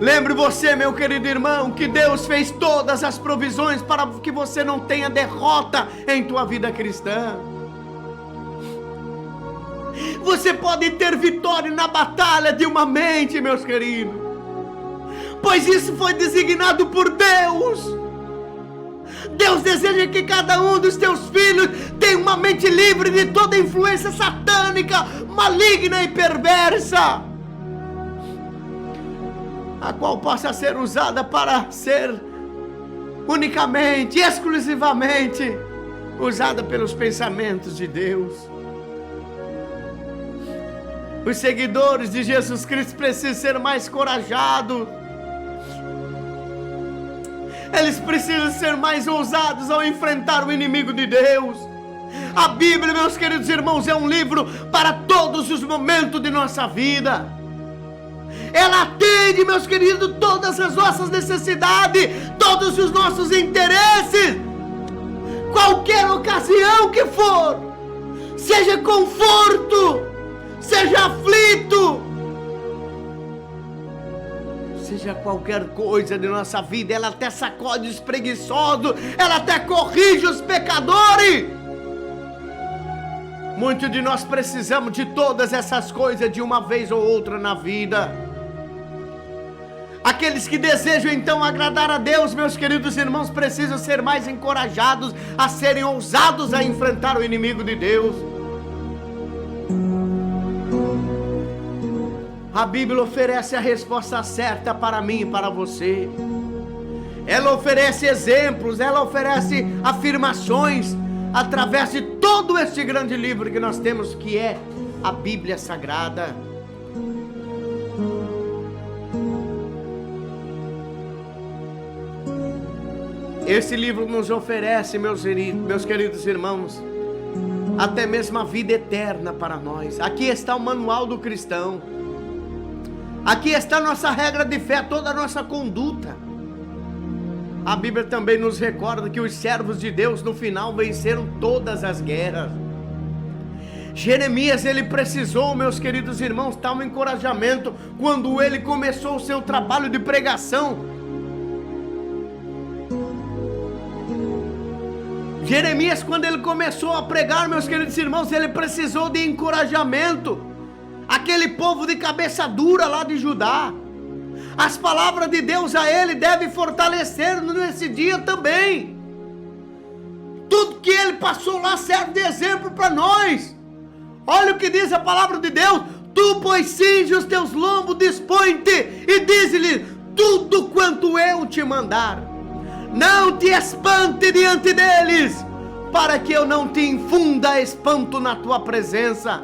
Lembre você, meu querido irmão, que Deus fez todas as provisões para que você não tenha derrota em tua vida cristã. Você pode ter vitória na batalha de uma mente, meus queridos, pois isso foi designado por Deus. Deus deseja que cada um dos teus filhos tenha uma mente livre de toda influência satânica, maligna e perversa, a qual possa ser usada para ser unicamente, exclusivamente usada pelos pensamentos de Deus. Os seguidores de Jesus Cristo precisam ser mais corajados. Eles precisam ser mais ousados ao enfrentar o inimigo de Deus. A Bíblia, meus queridos irmãos, é um livro para todos os momentos de nossa vida. Ela atende, meus queridos, todas as nossas necessidades, todos os nossos interesses, qualquer ocasião que for, seja conforto, seja aflito, seja qualquer coisa de nossa vida, ela até sacode os preguiçosos, ela até corrige os pecadores. Muitos de nós precisamos de todas essas coisas de uma vez ou outra na vida. Aqueles que desejam então agradar a Deus, meus queridos irmãos, precisam ser mais encorajados a serem ousados a enfrentar o inimigo de Deus. A Bíblia oferece a resposta certa para mim e para você. Ela oferece exemplos, ela oferece afirmações através de todo este grande livro que nós temos, que é a Bíblia Sagrada. Esse livro nos oferece, meus queridos irmãos, até mesmo a vida eterna para nós. Aqui está o manual do cristão. Aqui está a nossa regra de fé, toda a nossa conduta. A Bíblia também nos recorda que os servos de Deus no final venceram todas as guerras. Jeremias, ele precisou, meus queridos irmãos, tal encorajamento quando ele começou o seu trabalho de pregação. Jeremias, quando ele começou a pregar, meus queridos irmãos, ele precisou de encorajamento. Aquele povo de cabeça dura lá de Judá, as palavras de Deus a ele devem fortalecer nesse dia também. Tudo que ele passou lá serve de exemplo para nós. Olha o que diz a palavra de Deus: tu, pois, cinge os teus lombos, dispõe-te e dize-lhe tudo quanto eu te mandar. Não te espante diante deles, para que eu não te infunda espanto na tua presença.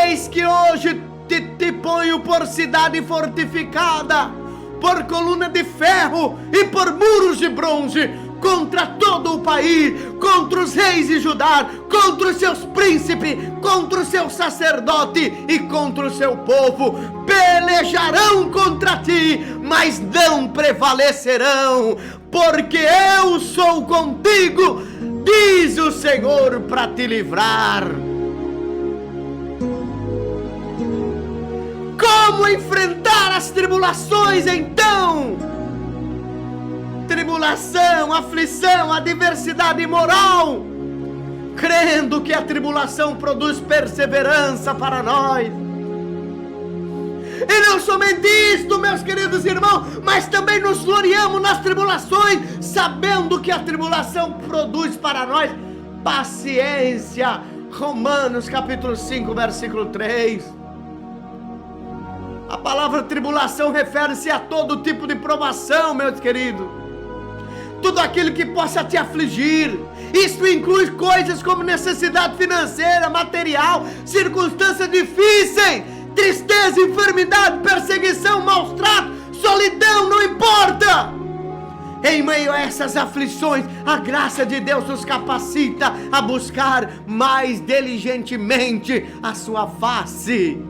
Eis que hoje te ponho por cidade fortificada, por coluna de ferro e por muros de bronze, contra todo o país, contra os reis de Judá, contra os seus príncipes, contra o seu sacerdote e contra o seu povo. Pelejarão contra ti, mas não prevalecerão, porque eu sou contigo, diz o Senhor, para te livrar. Como enfrentar as tribulações então? Tribulação, aflição, adversidade moral, crendo que a tribulação produz perseverança para nós. E não somente isto, meus queridos irmãos, mas também nos gloriamos nas tribulações, sabendo que a tribulação produz para nós paciência. Romanos capítulo 5, versículo 3. A palavra tribulação refere-se a todo tipo de provação, meus queridos. Tudo aquilo que possa te afligir. Isso inclui coisas como necessidade financeira, material, circunstâncias difíceis, tristeza, enfermidade, perseguição, maus tratos, solidão, não importa. Em meio a essas aflições, a graça de Deus nos capacita a buscar mais diligentemente a sua face.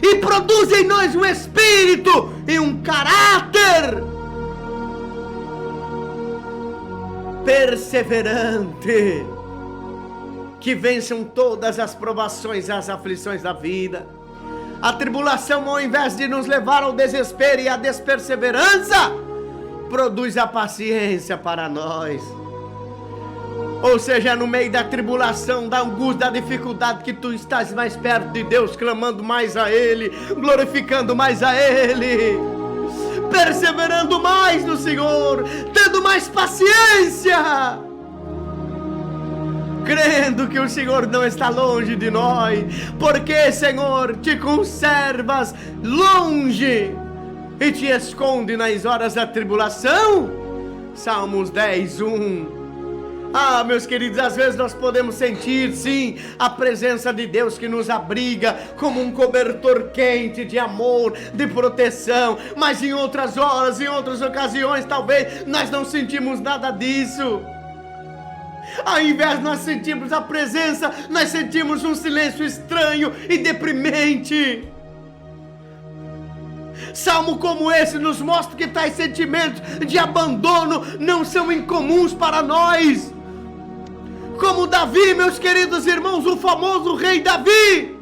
E produz em nós um espírito e um caráter perseverante, que vençam todas as provações e as aflições da vida. A tribulação, ao invés de nos levar ao desespero e à desperseverança, produz a paciência para nós. Ou seja, no meio da tribulação, da angústia, da dificuldade, que tu estás mais perto de Deus, clamando mais a Ele, glorificando mais a Ele, perseverando mais no Senhor, tendo mais paciência, crendo que o Senhor não está longe de nós, porque, Senhor, te conservas longe e te esconde nas horas da tribulação. Salmos 10:1. Meus queridos, às vezes nós podemos sentir, sim, a presença de Deus que nos abriga como um cobertor quente de amor, de proteção, mas em outras horas, em outras ocasiões, talvez nós não sentimos nada disso. Ao invés de nós sentirmos a presença, nós sentimos um silêncio estranho e deprimente. Salmo como esse nos mostra que tais sentimentos de abandono não são incomuns para nós. Como Davi, meus queridos irmãos, o famoso rei Davi,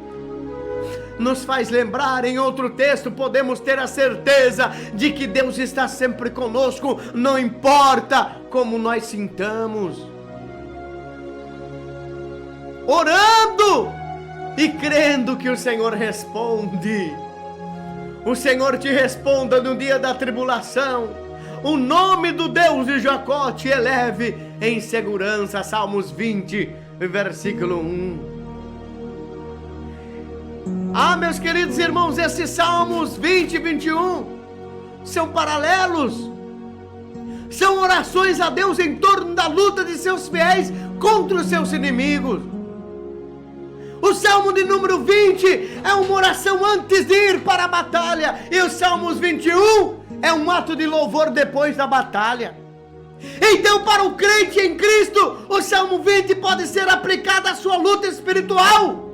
nos faz lembrar, em outro texto, podemos ter a certeza de que Deus está sempre conosco, não importa como nós sintamos. Orando e crendo que o Senhor responde. O Senhor te responda no dia da tribulação. O nome do Deus de Jacó te eleve em segurança. Salmos 20, versículo 1. Meus queridos irmãos, esses Salmos 20 e 21 são paralelos. São orações a Deus em torno da luta de seus fiéis contra os seus inimigos. O Salmo de número 20 é uma oração antes de ir para a batalha. E os Salmos 21 é um ato de louvor depois da batalha. Então, para o crente em Cristo, o Salmo 20 pode ser aplicado à sua luta espiritual.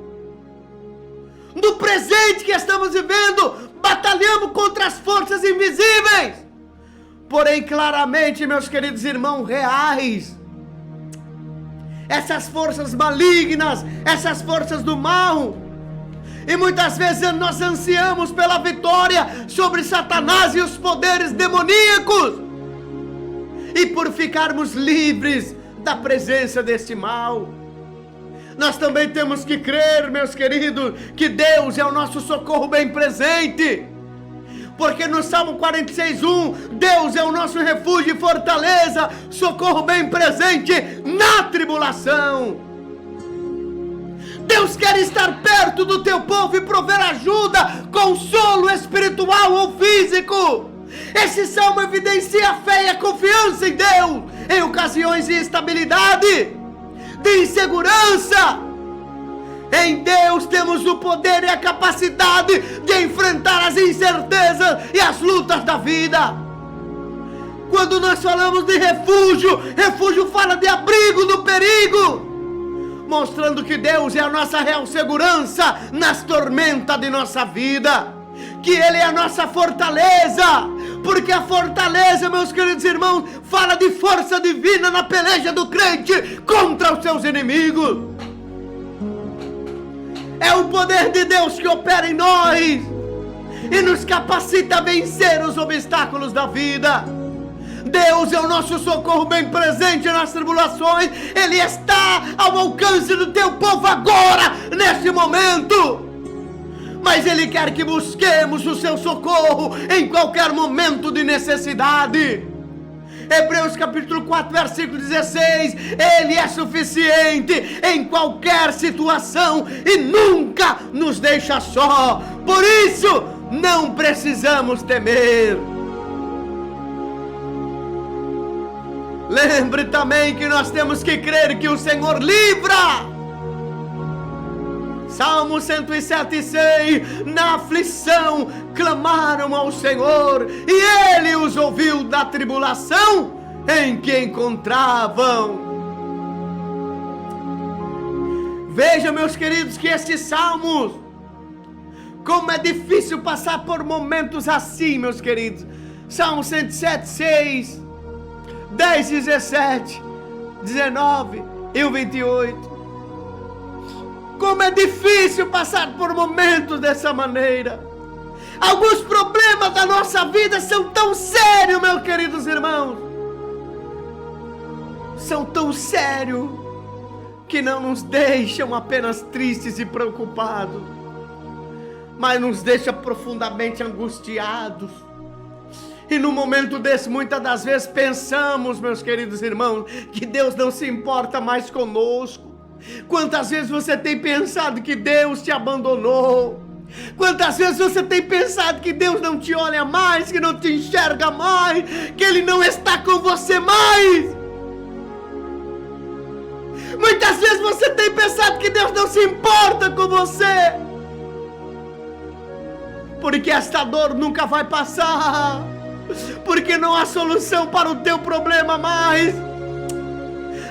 No presente que estamos vivendo, batalhamos contra as forças invisíveis, porém claramente, meus queridos irmãos, reais. Essas forças malignas, essas forças do mal. E muitas vezes nós ansiamos pela vitória sobre Satanás e os poderes demoníacos, e por ficarmos livres da presença deste mal. Nós também temos que crer, meus queridos, que Deus é o nosso socorro bem presente. Porque no Salmo 46:1, Deus é o nosso refúgio e fortaleza, socorro bem presente na tribulação. Deus quer estar perto do teu povo e prover ajuda, consolo espiritual ou físico. Esse salmo evidencia a fé e a confiança em Deus em ocasiões de instabilidade, de insegurança. Em Deus temos o poder e a capacidade de enfrentar as incertezas e as lutas da vida. Quando nós falamos de refúgio, refúgio fala de abrigo do perigo, mostrando que Deus é a nossa real segurança nas tormentas de nossa vida, que Ele é a nossa fortaleza, porque a fortaleza, meus queridos irmãos, fala de força divina na peleja do crente contra os seus inimigos. É o poder de Deus que opera em nós e nos capacita a vencer os obstáculos da vida. Deus é o nosso socorro bem presente nas tribulações. Ele está ao alcance do teu povo agora, neste momento. Mas Ele quer que busquemos o seu socorro em qualquer momento de necessidade. Hebreus capítulo 4, versículo 16, Ele é suficiente em qualquer situação e nunca nos deixa só. Por isso, não precisamos temer. Lembre também que nós temos que crer que o Senhor livra. Salmo 107:6, na aflição clamaram ao Senhor e Ele os ouviu da tribulação em que encontravam. Veja, meus queridos, que estes salmos, como é difícil passar por momentos assim, meus queridos. Salmo 107, 6, 10, 17, 19 e o 28. Como é difícil passar por momentos dessa maneira. Alguns problemas da nossa vida são tão sérios, meus queridos irmãos. São tão sérios que não nos deixam apenas tristes e preocupados, mas nos deixam profundamente angustiados. E no momento desse, muitas das vezes pensamos, meus queridos irmãos, que Deus não se importa mais conosco. Quantas vezes você tem pensado que Deus te abandonou? Quantas vezes você tem pensado que Deus não te olha mais, que não te enxerga mais, que Ele não está com você mais? Muitas vezes você tem pensado que Deus não se importa com você, porque esta dor nunca vai passar, porque não há solução para o teu problema mais.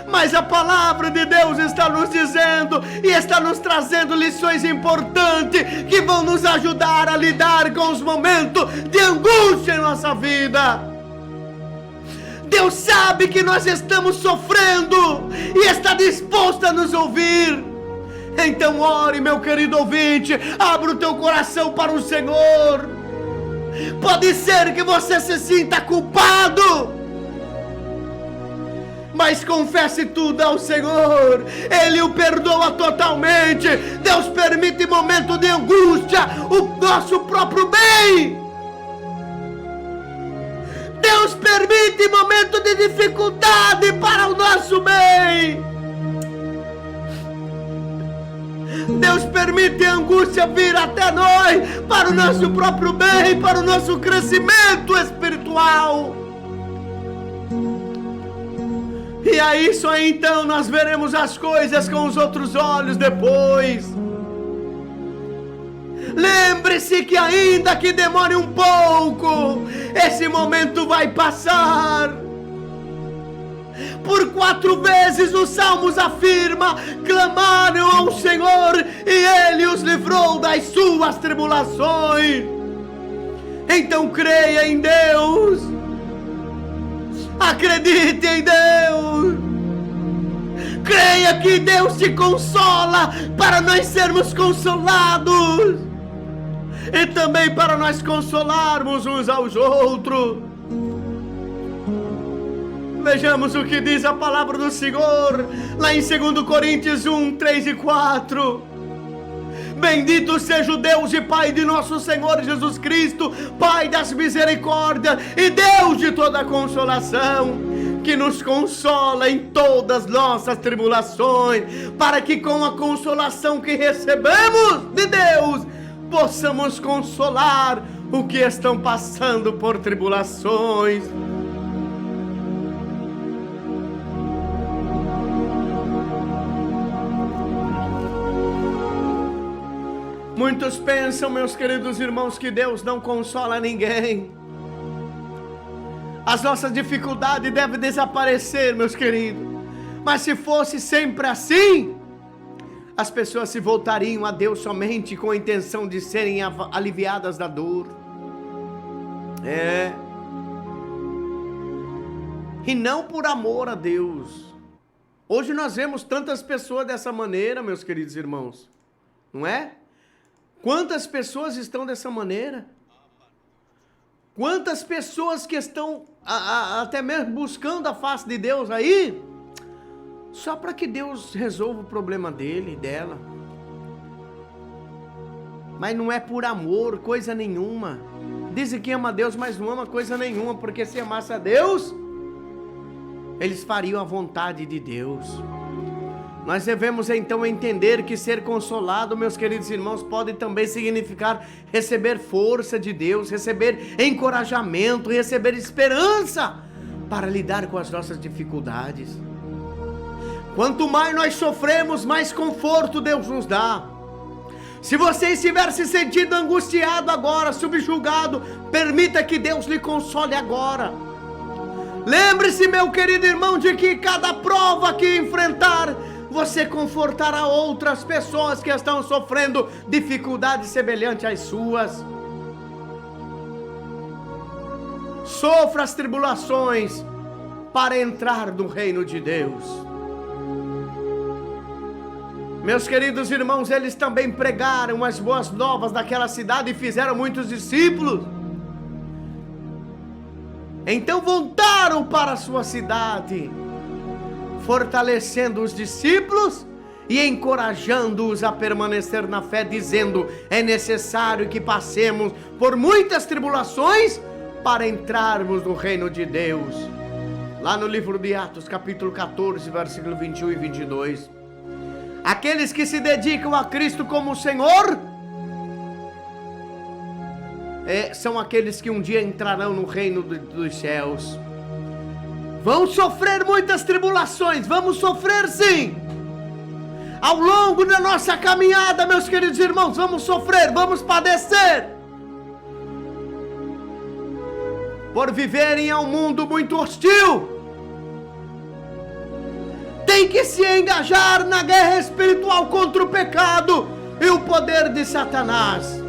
Mas a palavra de Deus está nos dizendo e está nos trazendo lições importantes que vão nos ajudar a lidar com os momentos de angústia em nossa vida. Deus sabe que nós estamos sofrendo e está disposto a nos ouvir. Então ore, meu querido ouvinte, abra o teu coração para o Senhor. Pode ser que você se sinta culpado, mas confesse tudo ao Senhor, Ele o perdoa totalmente. Deus permite momento de angústia, o nosso próprio bem. Deus permite momento de dificuldade para o nosso bem. Deus permite a angústia vir até nós para o nosso próprio bem, para o nosso crescimento espiritual. E aí só então nós veremos as coisas com os outros olhos depois. Lembre-se que ainda que demore um pouco, esse momento vai passar. Por 4 vezes os salmos afirma: clamaram ao Senhor e Ele os livrou das suas tribulações. Então creia em Deus, acredite em Deus, creia que Deus te consola para nós sermos consolados e também para nós consolarmos uns aos outros. Vejamos o que diz a palavra do Senhor lá em 2 Coríntios 1, 3 e 4. Bendito seja o Deus e Pai de nosso Senhor Jesus Cristo, Pai das misericórdias e Deus de toda consolação, que nos consola em todas nossas tribulações, para que com a consolação que recebemos de Deus, possamos consolar o que estão passando por tribulações. Muitos pensam, meus queridos irmãos, que Deus não consola ninguém. As nossas dificuldades devem desaparecer, meus queridos. Mas se fosse sempre assim, as pessoas se voltariam a Deus somente com a intenção de serem aliviadas da dor. E não por amor a Deus. Hoje nós vemos tantas pessoas dessa maneira, meus queridos irmãos, não é? Quantas pessoas estão dessa maneira? Quantas pessoas que estão até mesmo buscando a face de Deus aí, só para que Deus resolva o problema dele e dela. Mas não é por amor, coisa nenhuma. Dizem que ama a Deus, mas não ama coisa nenhuma, porque se amasse a Deus, eles fariam a vontade de Deus. Nós devemos então entender que ser consolado, meus queridos irmãos, pode também significar receber força de Deus, receber encorajamento, receber esperança para lidar com as nossas dificuldades. Quanto mais nós sofremos, mais conforto Deus nos dá. Se você estiver se sentindo angustiado agora, subjugado, permita que Deus lhe console agora. Lembre-se, meu querido irmão, de que cada prova que enfrentar, você confortará outras pessoas que estão sofrendo dificuldades semelhantes às suas. Sofra as tribulações para entrar no reino de Deus. Meus queridos irmãos, eles também pregaram as boas novas daquela cidade e fizeram muitos discípulos. Então voltaram para a sua cidade, fortalecendo os discípulos e encorajando-os a permanecer na fé, dizendo: é necessário que passemos por muitas tribulações para entrarmos no reino de Deus. Lá no livro de Atos, capítulo 14, versículo 21 e 22. Aqueles que se dedicam a Cristo como Senhor, são aqueles que um dia entrarão no reino dos céus. Vão sofrer muitas tribulações, vamos sofrer sim. Ao longo da nossa caminhada, meus queridos irmãos, vamos sofrer, vamos padecer. Por viverem em um mundo muito hostil. Tem que se engajar na guerra espiritual contra o pecado e o poder de Satanás.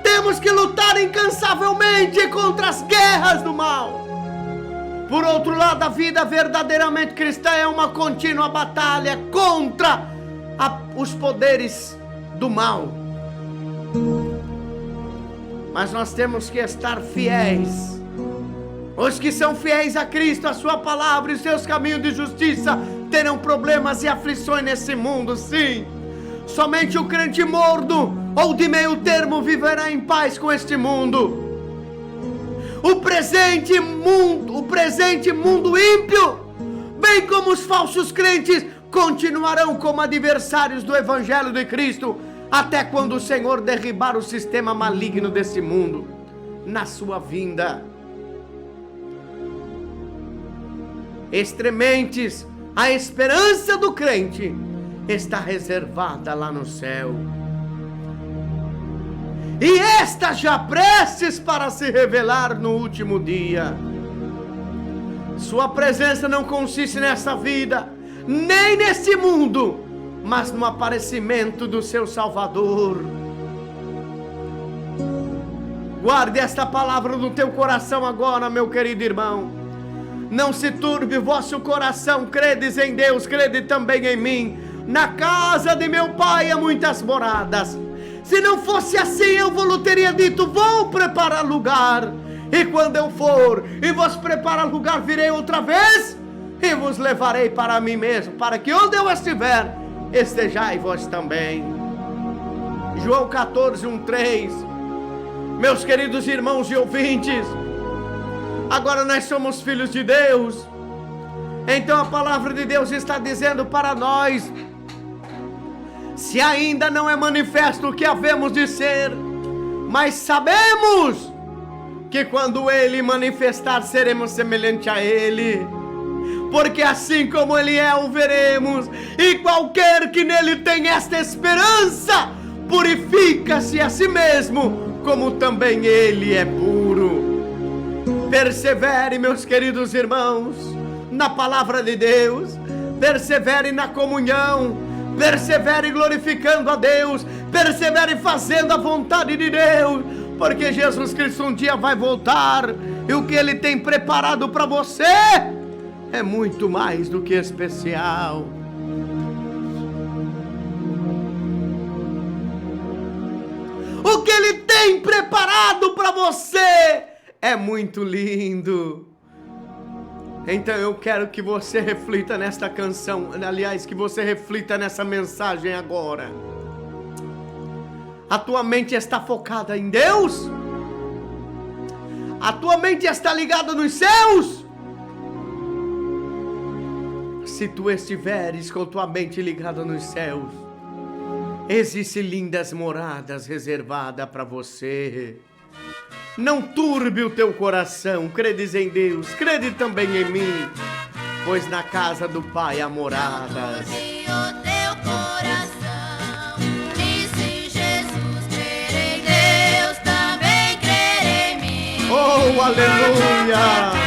Temos que lutar incansavelmente contra as guerras do mal. Por outro lado, a vida verdadeiramente cristã é uma contínua batalha contra os poderes do mal. Mas nós temos que estar fiéis. Os que são fiéis a Cristo, a sua palavra e seus caminhos de justiça, terão problemas e aflições nesse mundo, sim. Somente o crente morno ou de meio termo viverá em paz com este mundo. O presente mundo ímpio, bem como os falsos crentes, continuarão como adversários do Evangelho de Cristo, até quando o Senhor derribar o sistema maligno desse mundo, na sua vinda. Extrementes, a esperança do crente está reservada lá no céu. E esta já prestes para se revelar no último dia. Sua presença não consiste nessa vida, nem nesse mundo, mas no aparecimento do seu Salvador. Guarde esta palavra no teu coração agora, meu querido irmão. Não se turbe o vosso coração, credes em Deus, crede também em mim. Na casa de meu pai há muitas moradas. Se não fosse assim, eu vos teria dito: vou preparar lugar. E quando eu for e vos preparar lugar, virei outra vez e vos levarei para mim mesmo, para que onde eu estiver, estejais vós também. João 14, 1-3. Meus queridos irmãos e ouvintes, agora nós somos filhos de Deus. Então a palavra de Deus está dizendo para nós: se ainda não é manifesto o que havemos de ser, mas sabemos que quando Ele manifestar, seremos semelhante a Ele, porque assim como Ele é, o veremos. E qualquer que nele tem esta esperança, purifica-se a si mesmo, como também Ele é puro. Persevere, meus queridos irmãos, na palavra de Deus. Persevere na comunhão. Persevere glorificando a Deus. Persevere fazendo a vontade de Deus, porque Jesus Cristo um dia vai voltar, e o que Ele tem preparado para você é muito mais do que especial. O que Ele tem preparado para você é muito lindo. Então eu quero que você reflita nesta canção, aliás, que você reflita nessa mensagem agora. A tua mente está focada em Deus? A tua mente está ligada nos céus? Se tu estiveres com tua mente ligada nos céus, existem lindas moradas reservadas para você. Não turbe o teu coração, credes em Deus, crede também em mim, pois na casa do Pai há moradas. O teu coração, disse Jesus: crer em Deus, também crer em mim. Oh, aleluia!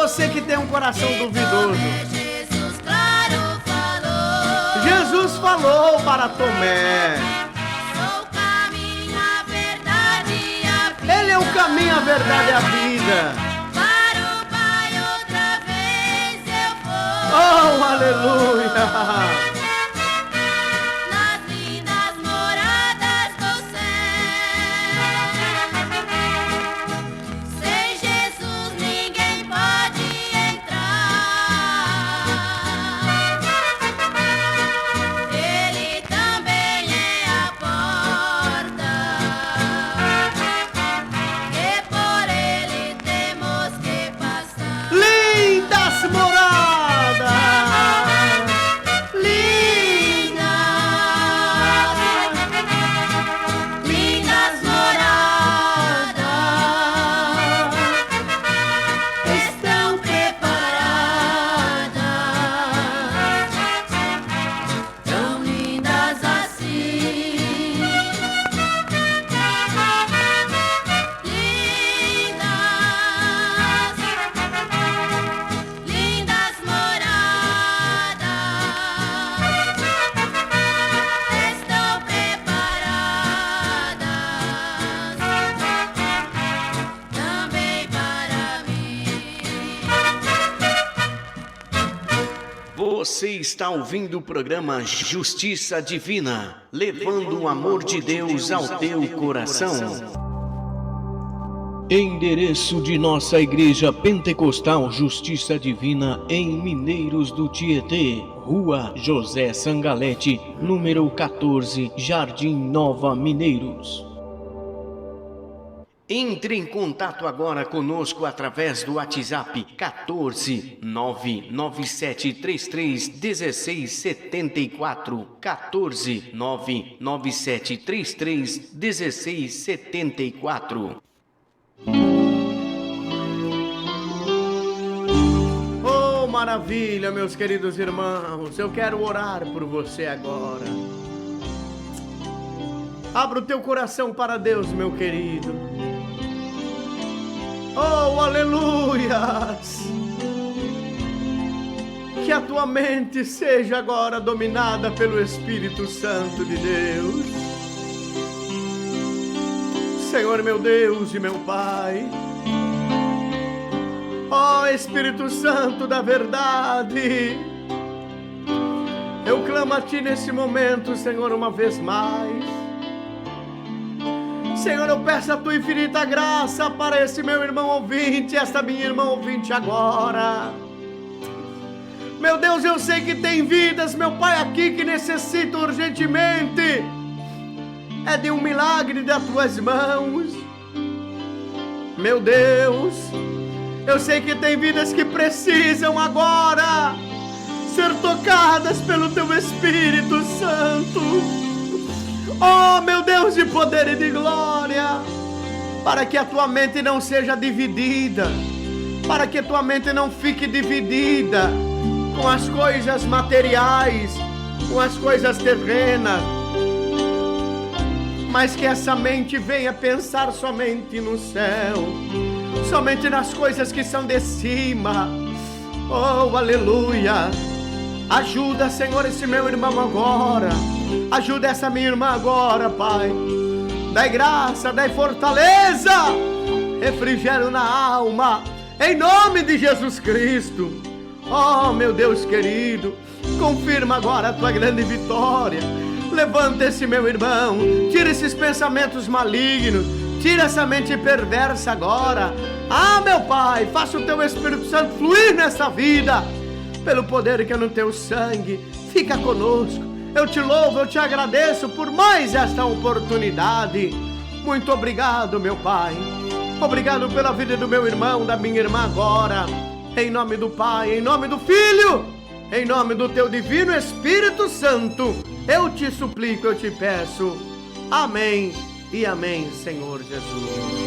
você que tem um coração duvidoso. Jesus, claro, falou. Jesus falou para Tomé. Sou o caminho, a verdade e a vida. Ele é o caminho, a verdade e a vida. Para o Pai outra vez eu vou. Oh, aleluia! Nas lindas moradas do céu. Sem Jesus ninguém pode entrar. Ele também é a porta. E por ele temos que passar. Lindas moradas! Lindas moradas estão preparadas, tão lindas assim. Lindas moradas estão preparadas também para mim. Você está ouvindo o programa Justiça Divina, levando o amor de Deus ao teu coração. Endereço de nossa Igreja Pentecostal Justiça Divina em Mineiros do Tietê, Rua José Sangalete, número 14, Jardim Nova, Mineiros. Entre em contato agora conosco através do WhatsApp 14 99733 1674, 14 99733 1674. Oh, maravilha, meus queridos irmãos. Eu quero orar por você agora. Abra o teu coração para Deus, meu querido. Oh, aleluias! Que a tua mente seja agora dominada pelo Espírito Santo de Deus. Senhor, meu Deus e meu Pai. Oh, Espírito Santo da verdade, eu clamo a Ti nesse momento, Senhor, uma vez mais. Senhor, eu peço a Tua infinita graça para esse meu irmão ouvinte, esta minha irmã ouvinte agora. Meu Deus, eu sei que tem vidas, meu Pai, aqui que necessitam urgentemente é de um milagre das Tuas mãos. Meu Deus, eu sei que tem vidas que precisam agora ser tocadas pelo Teu Espírito Santo. Oh, meu Deus de poder e de glória, para que a tua mente não seja dividida, para que a tua mente não fique dividida com as coisas materiais, com as coisas terrenas, mas que essa mente venha pensar somente no céu, somente nas coisas que são de cima. Oh, aleluia! Ajuda, Senhor, esse meu irmão agora. Ajuda essa minha irmã agora, Pai. Dai graça, dai fortaleza, refrigério na alma, em nome de Jesus Cristo. Oh, meu Deus querido, confirma agora a tua grande vitória. Levanta esse meu irmão, tira esses pensamentos malignos, tira essa mente perversa agora. Ah, meu Pai, faça o teu Espírito Santo fluir nessa vida, pelo poder que é no teu sangue. Fica conosco. Eu te louvo, eu te agradeço por mais esta oportunidade. Muito obrigado, meu Pai. Obrigado pela vida do meu irmão, da minha irmã agora. Em nome do Pai, em nome do Filho, em nome do teu divino Espírito Santo, eu te suplico, eu te peço. Amém e amém, Senhor Jesus.